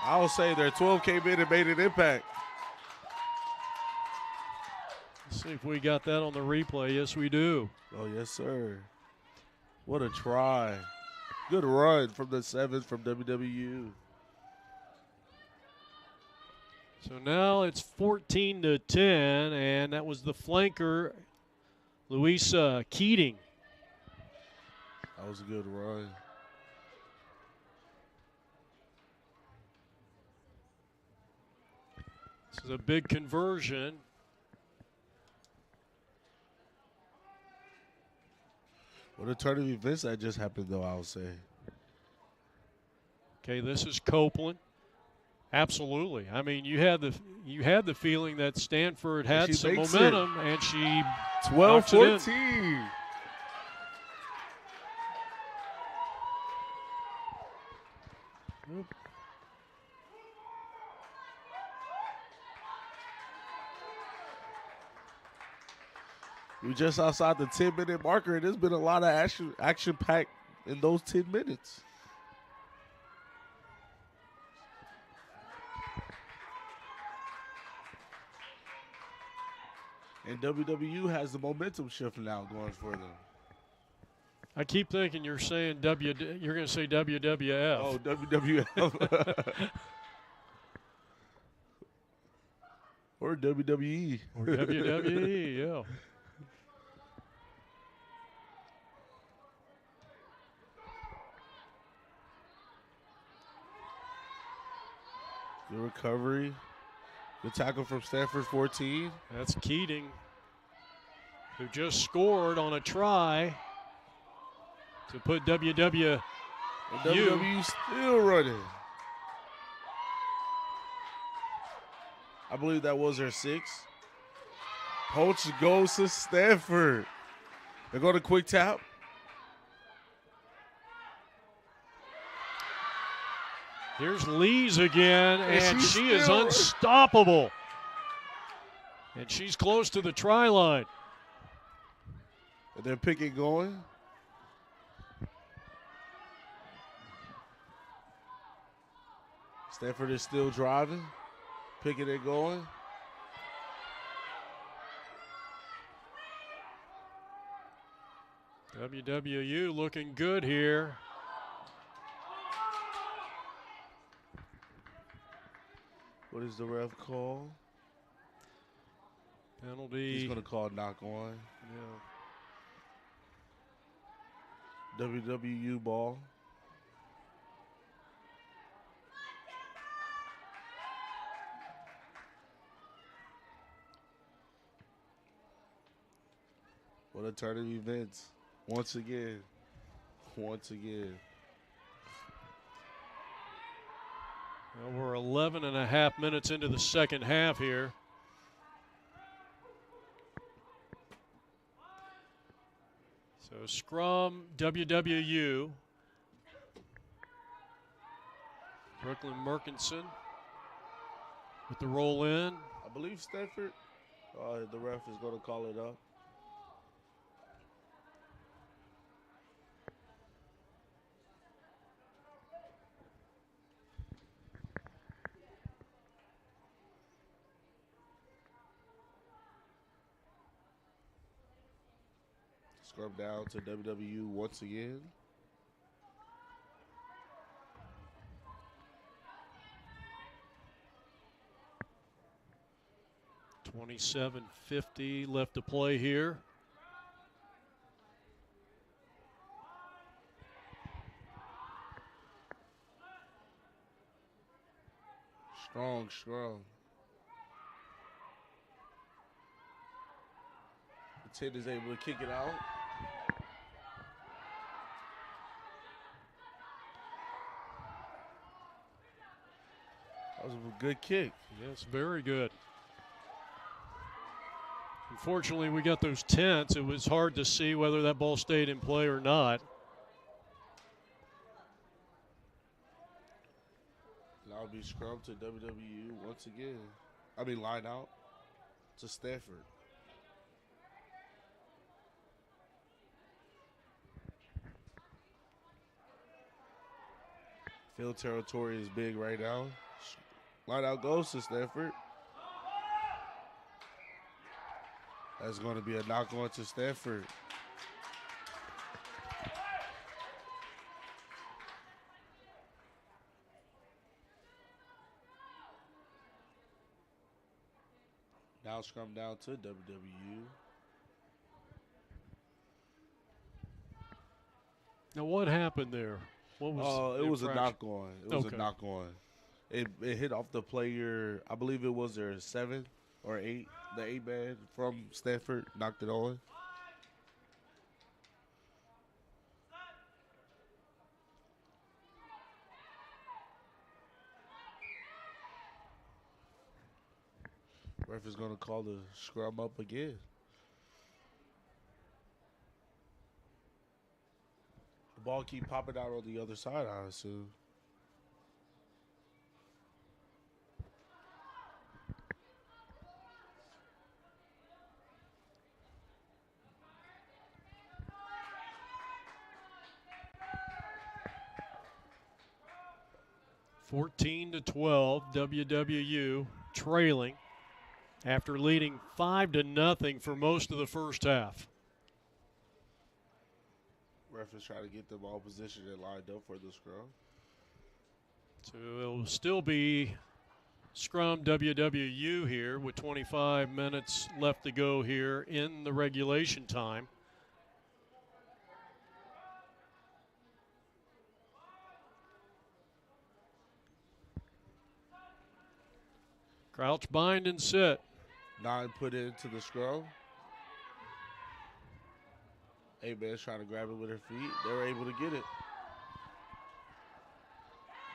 I will say their 12 came in and made an impact. Let's see if we got that on the replay. Yes, we do. Oh, yes, sir. What a try. Good run from the 7 from WWU. So now it's 14-10, and that was the flanker, Louisa Keating. That was a good run. This is a big conversion. What a turn of events that just happened, though, I would say. Okay, this is Copeland. Absolutely. I mean, you had the feeling that Stanford had some momentum, and she 12-14. We're just outside the 10-minute marker, and there's been a lot of action packed in those 10 minutes. And WWU has the momentum shift now going for them. I keep thinking you're saying you're going to say WWF. Oh, WWF. Or WWE. Or WWE, yeah. Good recovery. Good tackle from Stanford, 14. That's Keating, who just scored on a try to put WW. And WW still running. I believe that was their 6. Poach goes to Stanford. They go to quick tap. Here's Lees again, and she is still unstoppable. And she's close to the try line. And they're picking going. Stanford is still driving. Picking it going. WWU looking good here. What is the ref call? Penalty. He's going to call knock on. Yeah. WWU ball. What a turn of events. Once again. Once again. Well, we're 11 and a half minutes into the second half here. So scrum, WWU. Brooklyn Merkinson with the roll in. I believe Stanford. The ref is going to call it up. Scrub down to WWU once again. $27.50 left to play here. Strong, strong. The 10 is able to kick it out. That was a good kick. Yes, very good. Unfortunately, we got those tents. It was hard to see whether that ball stayed in play or not. Now be scrum to WWU once again. I mean, line out to Stanford. Field territory is big right now. Line out goes to Stanford. That's going to be a knock on to Stanford. Now scrum down to WWU. Now, what happened there? What was it was a knock on. It was Okay. a knock on. It hit off the player. I believe it was their 7 or 8. The 8 man from Stanford knocked it on. Ref is going to call the scrum up again. The ball keep popping out on the other side, I assume. $14 to 12, WWU trailing after leading 5-0 for most of the first half. Ref is trying to get them all positioned and lined up for the scrum. So it'll still be scrum WWU here with 25 minutes left to go here in the regulation time. Crouch, bind, and sit. 9 put into the scrum. 8 man's trying to grab it with her feet. They were able to get it.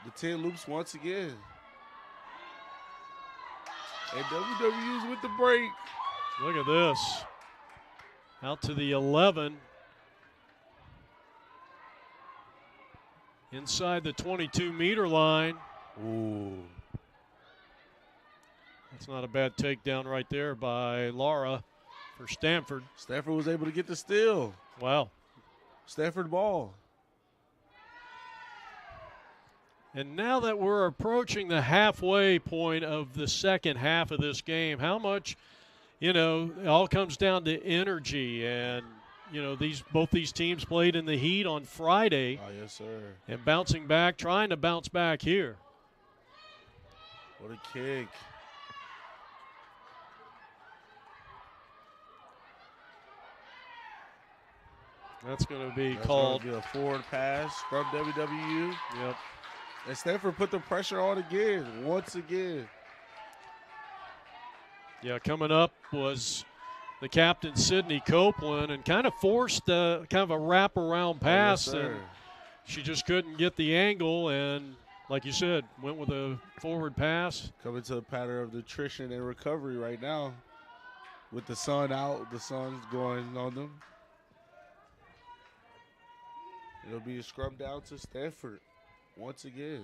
The 10 loops once again. And WWU's with the break. Look at this. Out to the 11. Inside the 22-meter line. Ooh. That's not a bad takedown right there by Laura for Stanford. Stanford was able to get the steal. Wow. Stanford ball. And now that we're approaching the halfway point of the second half of this game, how much, it all comes down to energy. And, both these teams played in the heat on Friday. Oh, yes, sir. And trying to bounce back here. What a kick. That's going to be called. Gonna be a forward pass from WWU. Yep. And Stanford put the pressure on again, once again. Yeah, coming up was the captain, Sydney Copeland, and kind of forced kind of a wraparound pass. Yes, sir. And she just couldn't get the angle, and like you said, went with a forward pass. Coming to a pattern of nutrition and recovery right now. With the sun out, the sun's going on them. It'll be a scrum down to Stanford once again.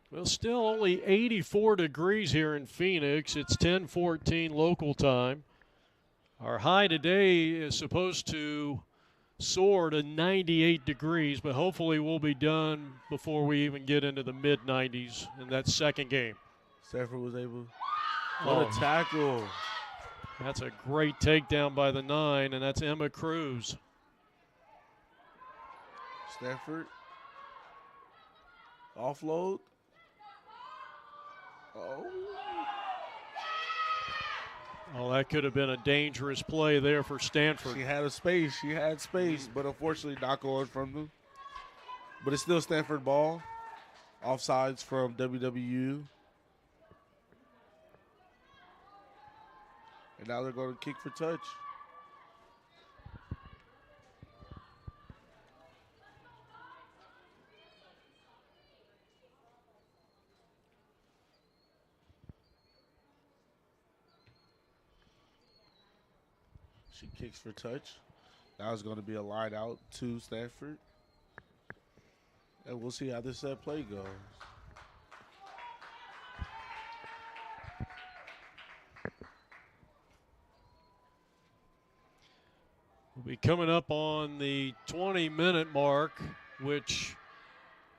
Well, still only 84 degrees here in Phoenix. It's 10:14 local time. Our high today is supposed to soar to 98 degrees, but hopefully we'll be done before we even get into the mid-90s in that second game. Stanford was able. What a tackle. That's a great takedown by the 9, and that's Emma Cruz. Stanford. Offload. Oh, that could have been a dangerous play there for Stanford. She had space, but unfortunately not going from them. But it's still Stanford ball. Offsides from WWU. And now they're going to kick for touch. She kicks for touch. Now it's going to be a line out to Stanford. And we'll see how this set play goes. We'll be coming up on the 20-minute mark, which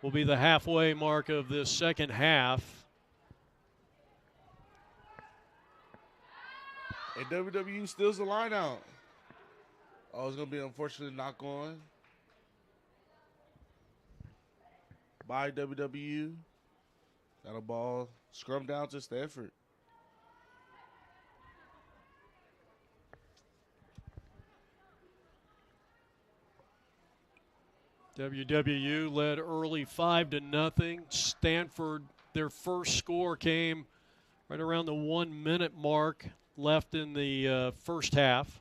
will be the halfway mark of this second half. And WWU steals the line out. Oh, it's going to be unfortunately knock on by WWU. Got a ball scrum down to Stanford. WWU led early 5-0. Stanford, their first score came right around the 1-minute mark left in the first half.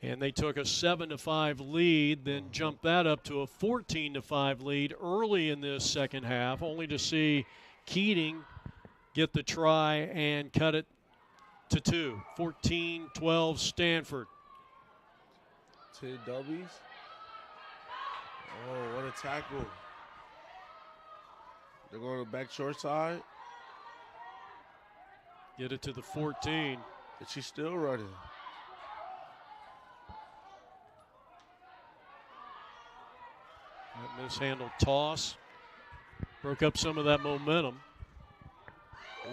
And they took a 7-5 lead, then jumped that up to a 14-5 lead early in this second half, only to see Keating get the try and cut it to 2. 14-12 Stanford. 10 W's. Oh, what a tackle. They're going to the back short side. Get it to the 14. But she's still running. That mishandled toss broke up some of that momentum.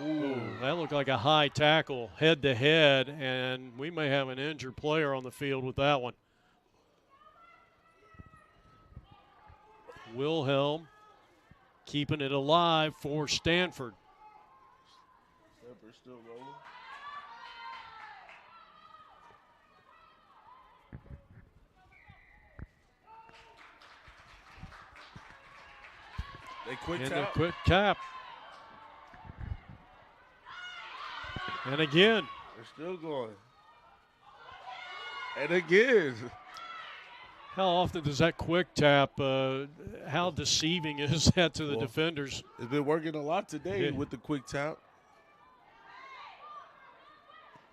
Ooh, that looked like a high tackle, head to head, and we may have an injured player on the field with that one. Wilhelm keeping it alive for Stanford. Stanford still rolling. They quick And tap. the quick tap. And again. They're still going. And again. How often does that quick tap, how deceiving is that to the defenders? It's been working a lot today with the quick tap.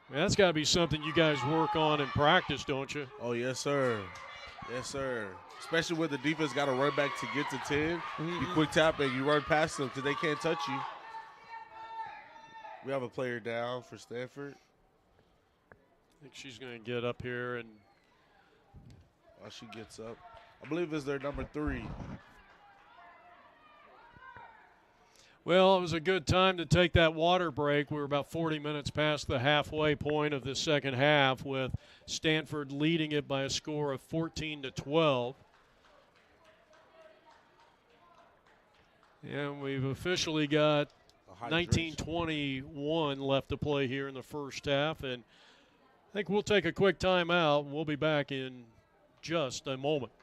Man, that's got to be something you guys work on in practice, don't you? Oh, yes, sir. Yes, sir. Especially when the defense got to run back to get to 10. You quick tap and you run past them because they can't touch you. We have a player down for Stanford. I think she's going to get up here and. While she gets up, I believe it's their number 3. Well, it was a good time to take that water break. We were about 40 minutes past the halfway point of the second half, with Stanford leading it by a score of 14-12. And we've officially got 19:21 left to play here in the first half. And I think we'll take a quick timeout. We'll be back in just a moment.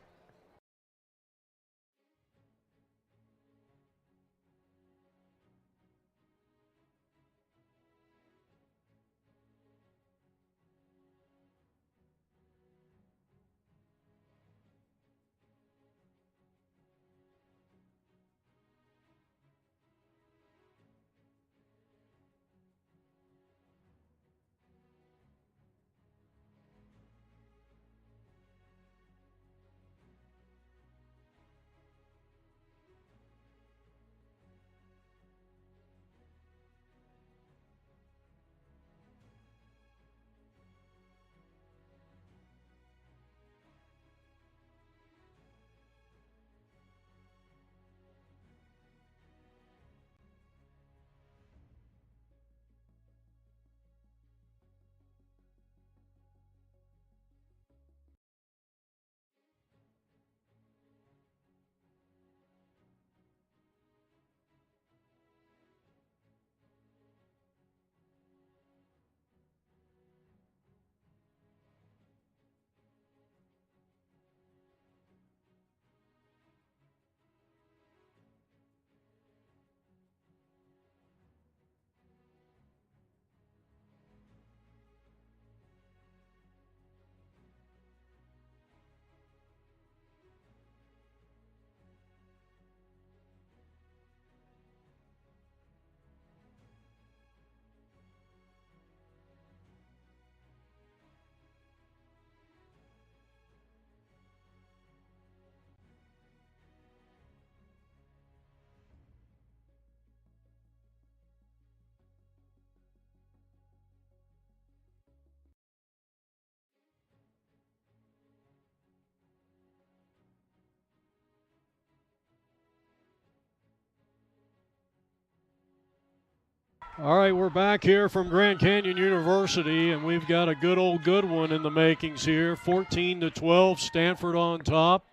All right, we're back here from Grand Canyon University, and we've got a good one in the makings here. 14-12, Stanford on top.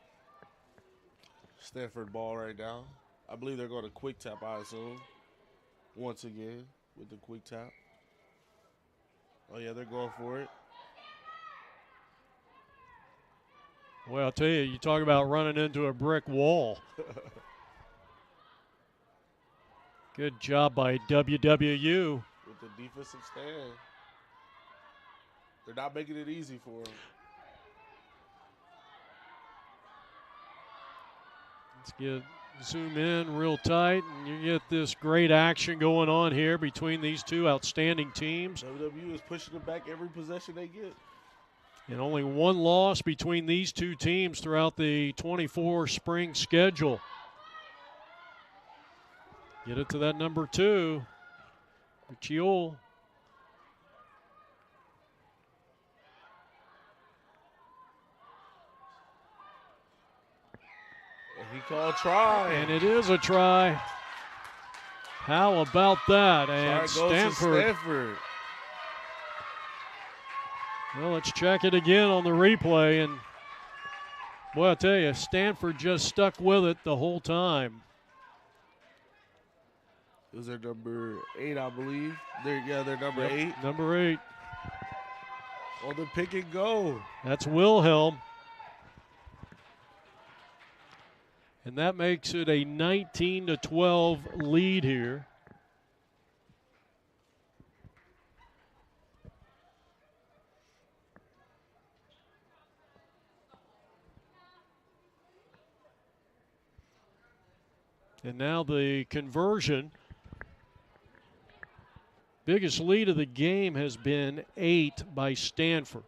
Stanford ball right now. I believe they're going to quick tap, I assume. Once again with the quick tap. Oh, yeah, they're going for it. Well, I'll tell you, you talk about running into a brick wall. Good job by WWU. With the defensive stand. They're not making it easy for them. Let's zoom in real tight, and you get this great action going on here between these two outstanding teams. WWU is pushing them back every possession they get. And only one loss between these two teams throughout the 24 spring schedule. Get it to that number 2, Chiol. He called try. And it is a try. How about that? And Stanford. Well, let's check it again on the replay. And, boy, I tell you, Stanford just stuck with it the whole time. It was their number 8, I believe. They're number 8. Number 8. On the pick and go. That's Wilhelm. And that makes it a 19-12 lead here. And now the conversion. Biggest lead of the game has been 8 by Stanford.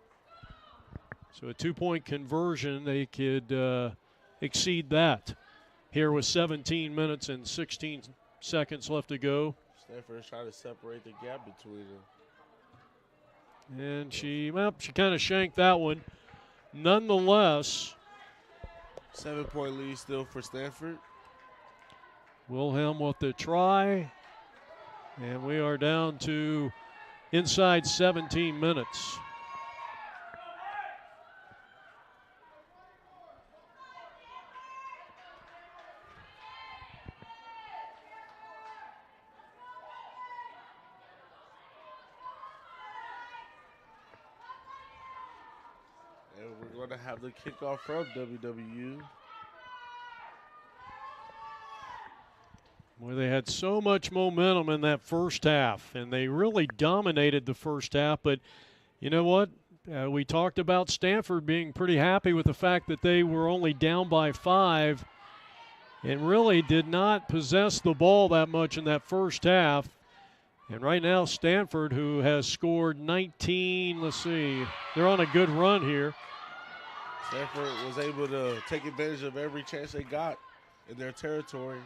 So a 2-point conversion, they could exceed that. Here with 17 minutes and 16 seconds left to go. Stanford is trying to separate the gap between them. And she kind of shanked that one. Nonetheless, 7-point lead still for Stanford. Wilhelm with the try. And we are down to inside 17 minutes. And we're going to have the kickoff from WWU. Well, they had so much momentum in that first half, and they really dominated the first half. But you know what? We talked about Stanford being pretty happy with the fact that they were only down by 5 and really did not possess the ball that much in that first half. And right now, Stanford, who has scored 19, let's see, they're on a good run here. Stanford was able to take advantage of every chance they got in their territory,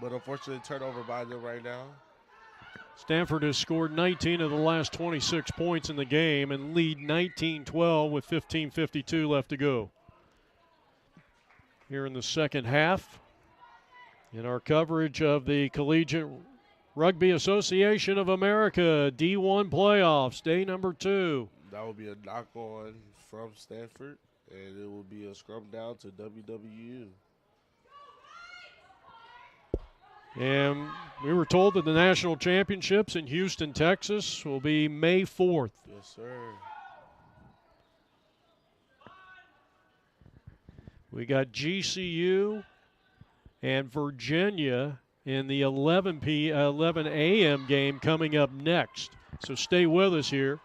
but unfortunately turnover by them right now. Stanford has scored 19 of the last 26 points in the game and lead 19-12 with 15:52 left to go. Here in the second half, in our coverage of the Collegiate Rugby Association of America D1 playoffs, day number 2. That will be a knock on from Stanford, and it will be a scrum down to WWU. And we were told that the national championships in Houston, Texas will be May 4th. Yes, sir. We got GCU and Virginia in the 11 a.m. game coming up next. So stay with us here.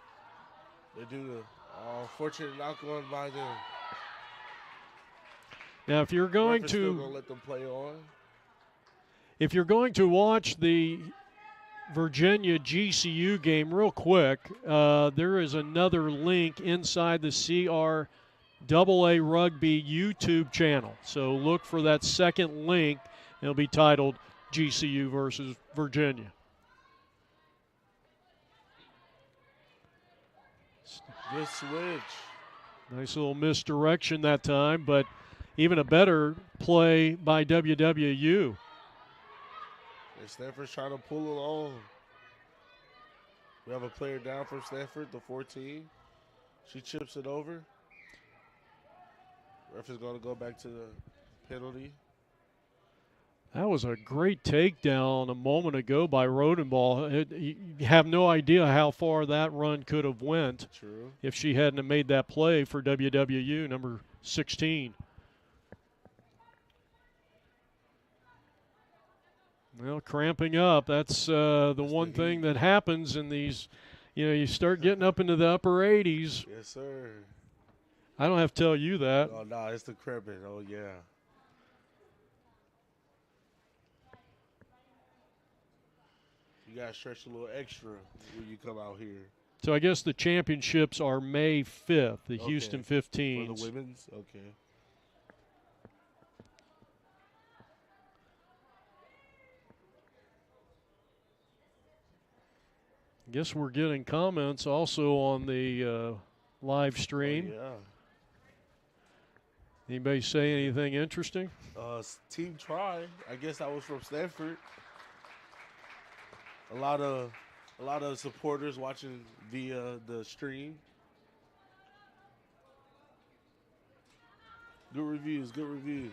They do the unfortunate knock on by them. Now, if you're going still gonna let them play on. If you're going to watch the Virginia GCU game real quick, there is another link inside the CRAA Rugby YouTube channel. So look for that second link. It'll be titled GCU versus Virginia. Good switch. Nice little misdirection that time, but even a better play by WWU. And Stanford's trying to pull it on. We have a player down from Stanford, the 14. She chips it over. Ref is going to go back to the penalty. That was a great takedown a moment ago by Rodenball. You have no idea how far that run could have went. True. If she hadn't have made that play for WWU, number 16. Well, cramping up, that's the one thing that happens in these, you start getting up into the upper 80s. Yes, sir. I don't have to tell you that. Oh, no, it's the cramping. Oh, yeah. You got to stretch a little extra when you come out here. So I guess the championships are May 5th, the Houston 15s. For the women's? Okay. Guess we're getting comments also on the live stream. Oh, yeah. Anybody say anything interesting? Team Try. I guess that was from Stanford. A lot of supporters watching via the stream. Good reviews. Good reviews.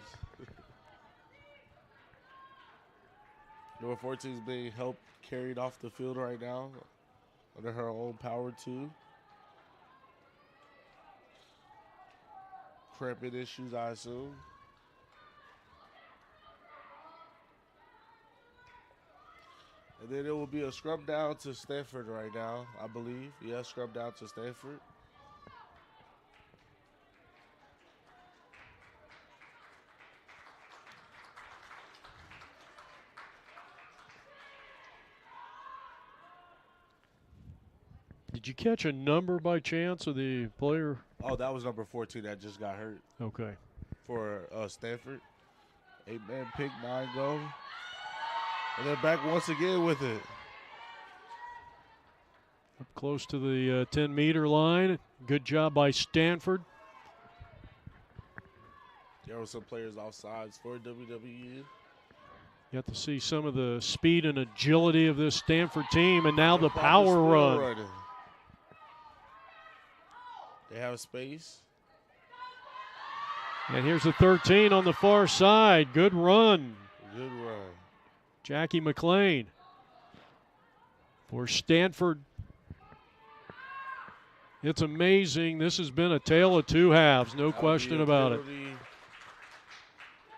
Number 14 is being helped carried off the field right now under her own power too. Cramping issues, I assume. And then it will be a scrub down to Stanford right now, I believe. Yeah, scrub down to Stanford. Did you catch a number by chance of the player? Oh, that was number 14 that just got hurt Okay. for Stanford. 8-man pick, 9 go. And they're back once again with it. Up close to the 10-meter line. Good job by Stanford. There were some players offsides for WWE. You have to see some of the speed and agility of this Stanford team, and now the power run. Running. They have space. And here's the 13 on the far side. Good run. Good run. Jackie McLean for Stanford. It's amazing. This has been a tale of two halves, no question about it.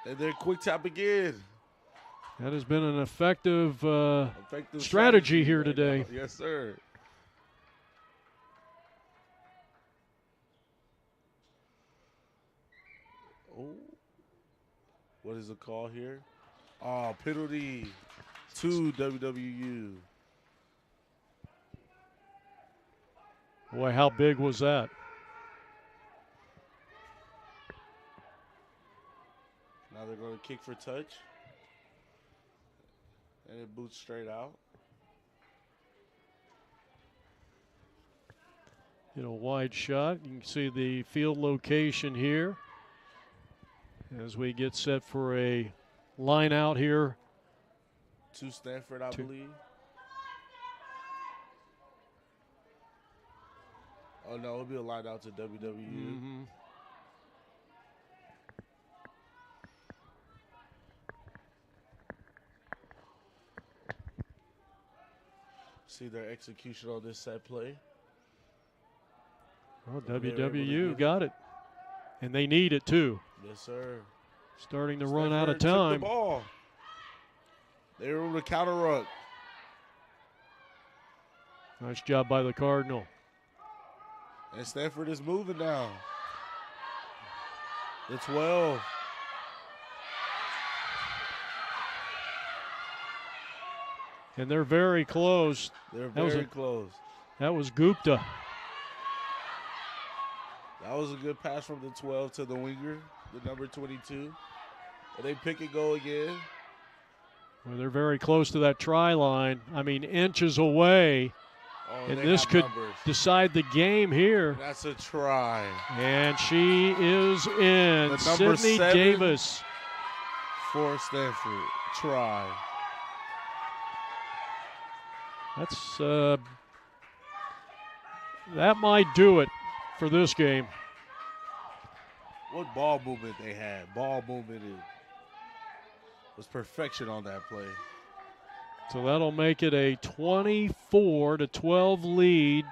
And then quick tap again. That has been an effective strategy here today. Yes, sir. Oh, what is the call here? Oh, penalty to WWU. Boy, how big was that? Now they're going to kick for touch. And it boots straight out. You know, wide shot. You can see the field location here as we get set for a line out here. To Stanford, I believe. Oh, no, it'll be a line out to WWE. Mm-hmm. See their execution on this set play. Well, WWU got it. And they need it, too. Yes, sir. Starting to Stanford run out of took time. The ball. They were able to counter ruck. Nice job by the Cardinal. And Stanford is moving now. The 12. And they're very close. They're very close. That was Gupta. That was a good pass from the 12 to the winger, the number 22. And they pick and go again. Well, they're very close to that try line. I mean, inches away. Oh, and this could decide the game here. That's a try. And she is in. Sydney Davis. For Stanford. Try. That's that might do it for this game. What ball movement they had. Ball movement was perfection on that play. So that'll make it a 24-12 lead.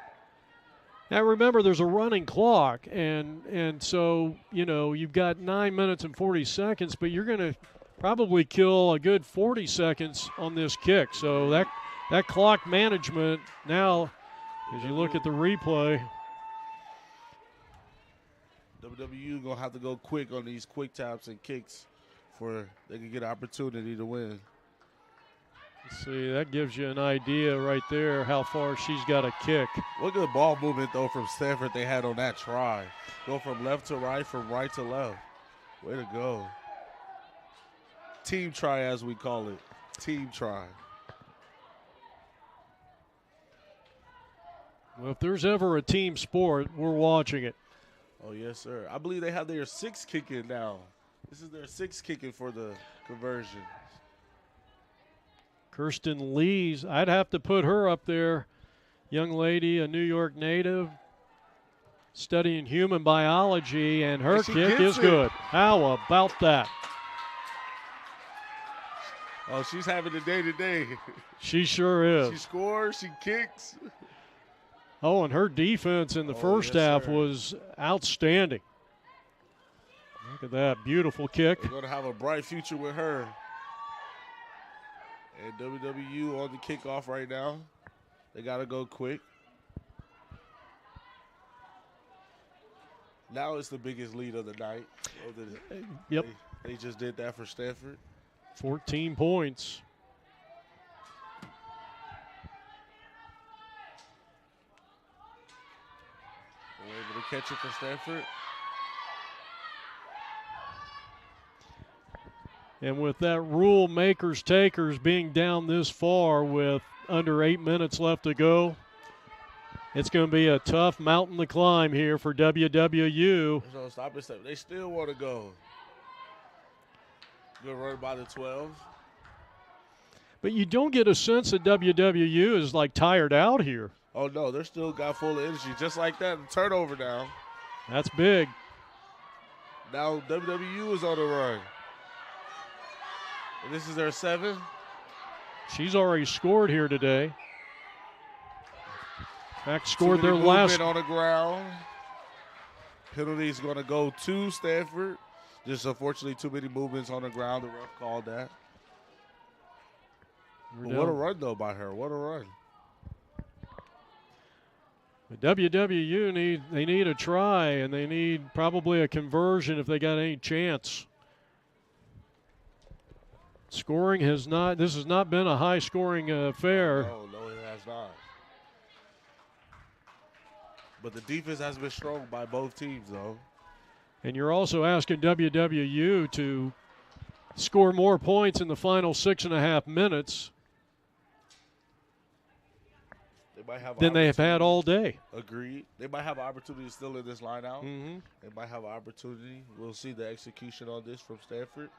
Now remember, there's a running clock, and so, you know, you've got 9 minutes and 40 seconds, but you're going to probably kill a good 40 seconds on this kick. So that clock management now, as you look at the replay. WWU going to have to go quick on these quick taps and kicks for they can get an opportunity to win. See, that gives you an idea right there how far she's got to kick. What good ball movement, though, from Stanford they had on that try. Go from left to right, from right to left. Way to go. Team try, as we call it. Team try. Well, if there's ever a team sport, we're watching it. Oh, yes, sir. I believe they have their 6th kicking now. This is their 6th kicking for the conversion. Kirsten Lees, I'd have to put her up there. Young lady, a New York native, studying human biology, and her kick is good. How about that? Oh, she's having a day today. She sure is. She scores, she kicks. Oh, and her defense in the first half was outstanding. Look at that beautiful kick. We're going to have a bright future with her. And WWU on the kickoff right now. They got to go quick. Now it's the biggest lead of the night. Yep. They just did that for Stanford. 14 points. able to catch it for Stanford. And with that rule makers takers being down this far with under 8 minutes left to go, it's going to be a tough mountain to climb here for WWU. So stop it. They still want to go. Good run by the 12. But you don't get a sense that WWU is like tired out here. Oh, no, they're still got full of energy. Just like that, turnover now. That's big. Now WWU is on the run. And this is their 7. She's already scored here today. In fact, scored their last. On the ground. Penalty is going to go to Stanford. Just unfortunately too many movements on the ground. The ref called that. But what a run, though, by her. What a run. The WWU need a try, and they need probably a conversion if they got any chance. Scoring this has not been a high-scoring affair. No, it has not. But the defense has been strong by both teams, though. And you're also asking WWU to score more points in the final 6.5 minutes than they have had all day. Agreed. They might have an opportunity still in this line out. Mm-hmm. They might have an opportunity. We'll see the execution on this from Stanford.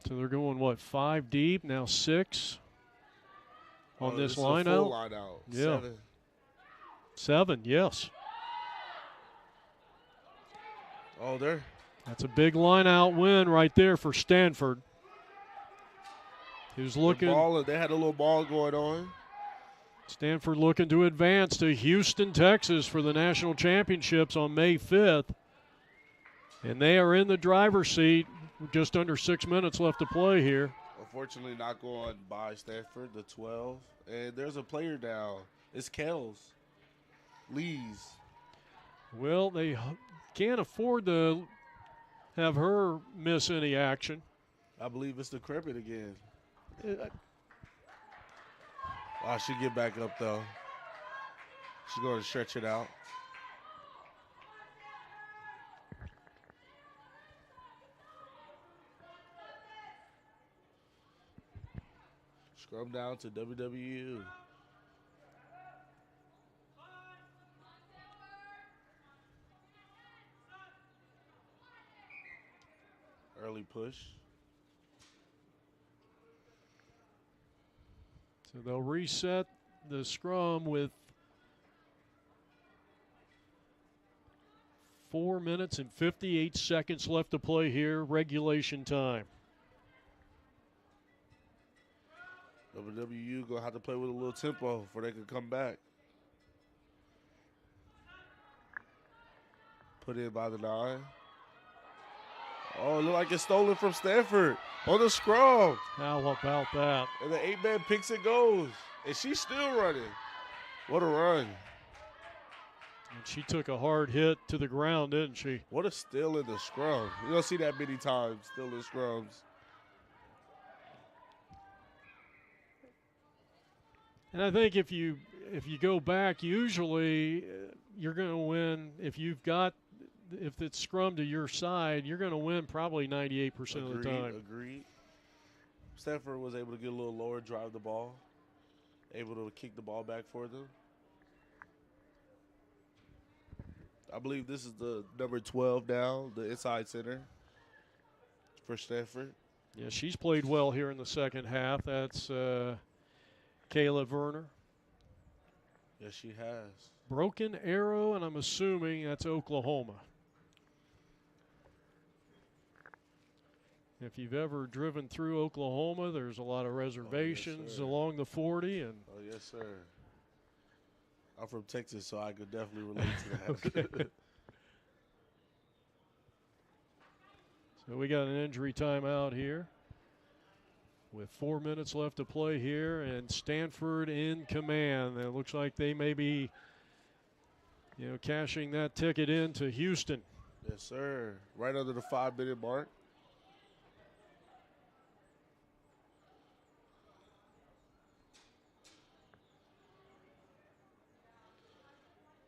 So they're going, 5 deep, now 6 on this line full out? Line out. Yeah. 7, yes. Oh, there. That's a big line out win right there for Stanford. Who's looking. They had a little ball going on. Stanford looking to advance to Houston, Texas for the national championships on May 5th. And they are in the driver's seat. Just under 6 minutes left to play here. Unfortunately, not going by Stanford, the 12. And there's a player down. It's Kells. Lees. Well, they can't afford to have her miss any action. I believe it's the Crippet again. She'll get back up, though. She's going to stretch it out. Scrum down to WWU. Early push. So they'll reset the scrum with 4 minutes and 58 seconds left to play here, regulation time. WWU going to have to play with a little tempo before they can come back. Put in by the 9. Oh, it looked like it's stolen from Stanford on the scrum. How about that? And the 8-man picks and goes. And she's still running. What a run. And she took a hard hit to the ground, didn't she? What a steal in the scrum. You don't see that many times, still in scrums. And I think if you go back, usually you're going to win. If it's scrum to your side, you're going to win probably 98% of the time. Agreed. Stanford was able to get a little lower, drive the ball, able to kick the ball back for them. I believe this is the number 12 now, the inside center for Stanford. Yeah, she's played well here in the second half. That's Kayla Werner. Yes, she has. Broken Arrow, and I'm assuming that's Oklahoma. If you've ever driven through Oklahoma, there's a lot of reservations along the 40. And oh, yes, sir. I'm from Texas, so I could definitely relate to that. Okay. So we got an injury timeout here with 4 minutes left to play here, and Stanford in command. It looks like they may be, cashing that ticket into Houston. Yes, sir. Right under the 5-minute mark.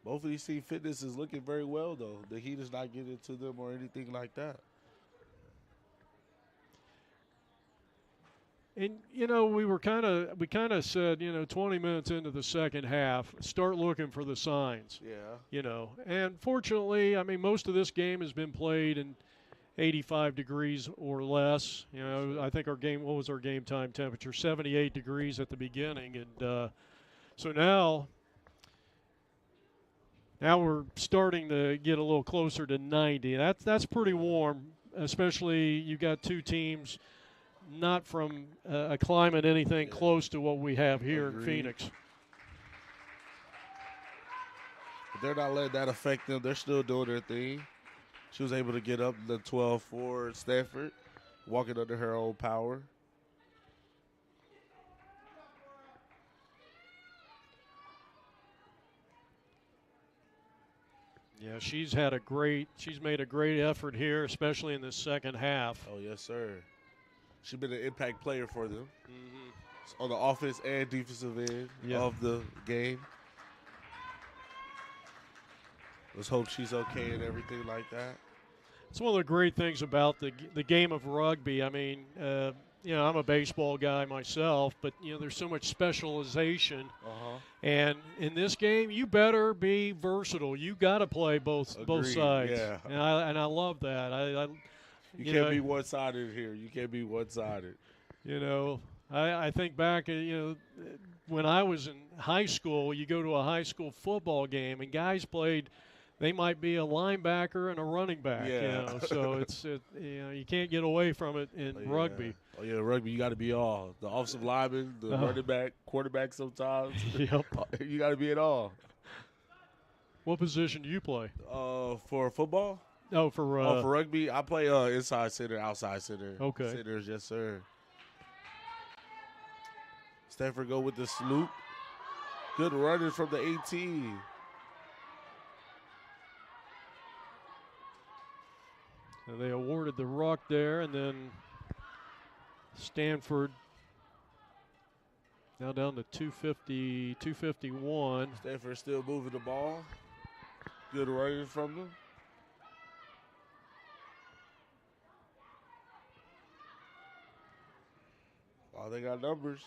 Both of these team fitness is looking very well, though. The heat is not getting to them or anything like that. And we kind of said, 20 minutes into the second half, start looking for the signs. Yeah. And fortunately, I mean, most of this game has been played in 85 degrees or less. I think what was our game time temperature? 78 degrees at the beginning, and so now we're starting to get a little closer to 90. That's pretty warm, especially you got two teams not from a climate anything close to what we have here in Phoenix. But they're not letting that affect them. They're still doing their thing. She was able to get up the 12 for Stanford, walking under her own power. Yeah, she's made a great effort here, especially in the second half. Oh, yes, sir. She's been an impact player for them on the offense and defensive end of the game. Let's hope she's okay and everything like that. It's one of the great things about the game of rugby. I mean, I'm a baseball guy myself, but there's so much specialization. And in this game, you better be versatile. You got to play both sides. Yeah. And I love that. You can't be one-sided here. You can't be one-sided. I think back, when I was in high school, you go to a high school football game, and guys played. They might be a linebacker and a running back. Yeah. So you can't get away from it in rugby. Oh yeah, rugby. You got to be all the offensive lineman, the running back, quarterback. Sometimes. Yep. You got to be it all. What position do you play? For football. Oh, for rugby, I play inside center, outside center. Okay. Centers, yes, sir. Stanford go with the sloop. Good running from the 18. So they awarded the ruck there, and then Stanford now down to 250, 251. Stanford still moving the ball. Good running from them. Oh, they got numbers.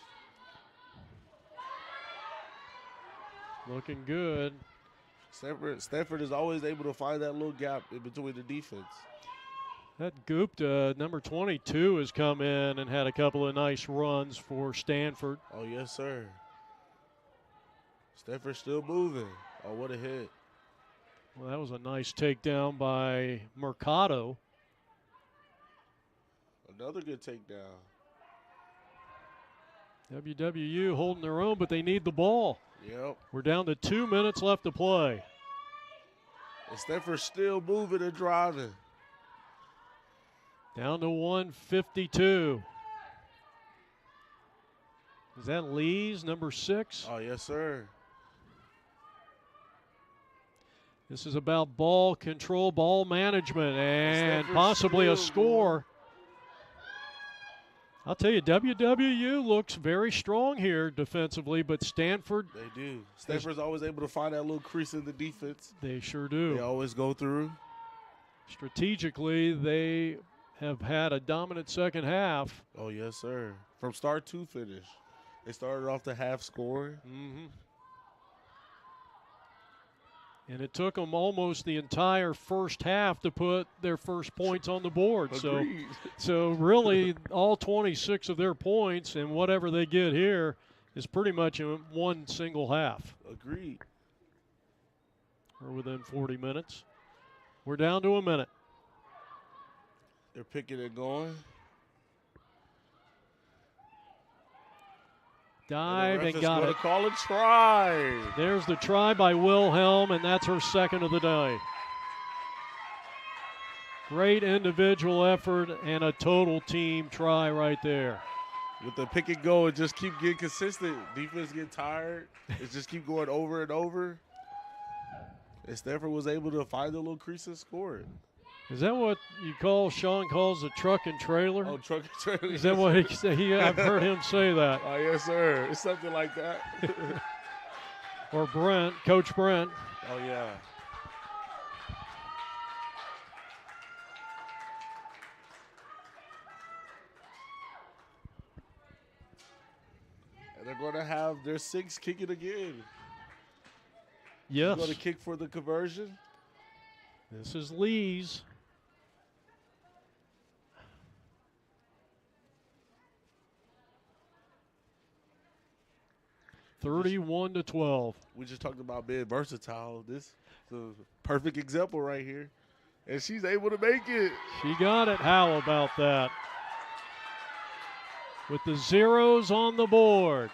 Looking good. Stanford is always able to find that little gap in between the defense. That Gupta, number 22, has come in and had a couple of nice runs for Stanford. Oh, yes, sir. Stanford still moving. Oh, what a hit. Well, that was a nice takedown by Mercado. Another good takedown. WWU holding their own, but they need the ball. Yep. We're down to 2 minutes left to play. And Stanford still moving and driving. Down to 152. Is that Lee's, number 6? Oh, yes, sir. This is about ball control, ball management, and possibly a score. I'll tell you, WWU looks very strong here defensively, but Stanford. They do. Stanford's always able to find that little crease in the defense. They sure do. They always go through. Strategically, they have had a dominant second half. Oh, yes, sir. From start to finish. They started off the half scoring. And it took them almost the entire first half to put their first points on the board. So really, all 26 of their points and whatever they get here is pretty much in one single half. Agreed. We're within 40 minutes. We're down to a minute. They're picking it going. Dive and got it. Call a try. There's the try by Wilhelm, and that's her second of the day. Great individual effort and a total team try right there. With the pick and go and just keep getting consistent. Defense get tired. It just keep going over and over. And Stanford was able to find a little crease and score it. Is that what Sean calls a truck and trailer? Oh, truck and trailer. Is that what I've heard him say that. Oh, yes, sir. It's something like that. or Brent, Coach Brent. Oh, yeah. And they're going to have their 6 kick it again. Yes. Going to kick for the conversion. This is Lee's. (31-12). We just talked about being versatile. This is a perfect example right here. And she's able to make it. She got it. How about that? With the zeros on the board.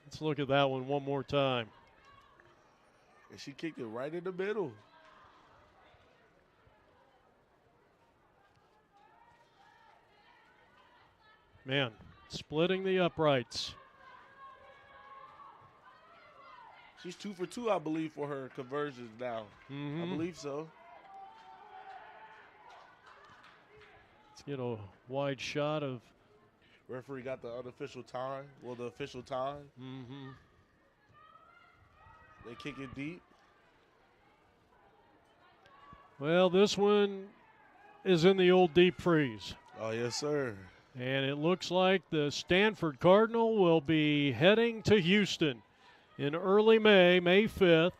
Let's look at that one more time. And she kicked it right in the middle. Man, splitting the uprights. She's 2 for 2, I believe, for her conversions now. I believe so. Let's get a wide shot of. Referee got the unofficial time. Well, the official time. They kick it deep. Well, this one is in the old deep freeze. Oh, yes, sir. And it looks like the Stanford Cardinal will be heading to Houston in early May 5th,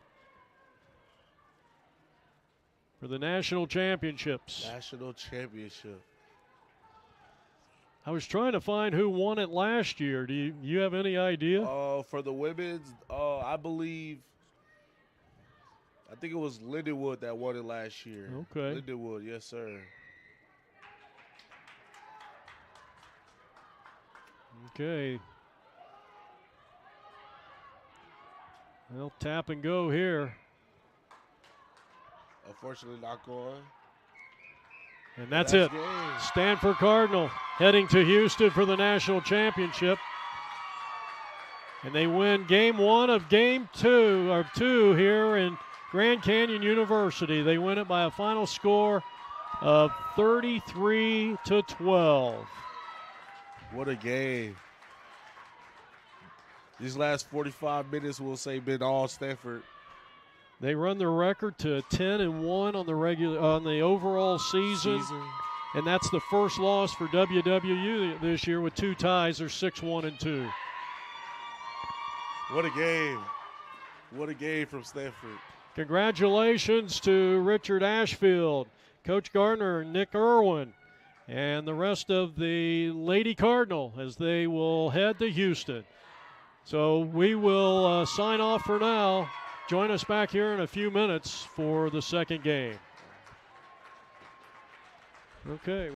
for the national championships. National championship. I was trying to find who won it last year. Do you have any idea? For the women's, I think it was Lindenwood that won it last year. Okay. Lindenwood, yes, sir. Okay. Well, tap and go here. Unfortunately, not going. And that's it. Game. Stanford Cardinal heading to Houston for the national championship. And they win game 1 of game 2 here in Grand Canyon University. They win it by a final score of 33-12. What a game. These last 45 minutes, we'll say, been all Stanford. They run their record to 10-1 on the overall season. And that's the first loss for WWU this year with 2 ties. They're 6-1-2. What a game. What a game from Stanford. Congratulations to Richard Ashfield, Coach Gardner, and Nick Irwin, and the rest of the Lady Cardinal as they will head to Houston. So we will sign off for now. Join us back here in a few minutes for the second game. Okay.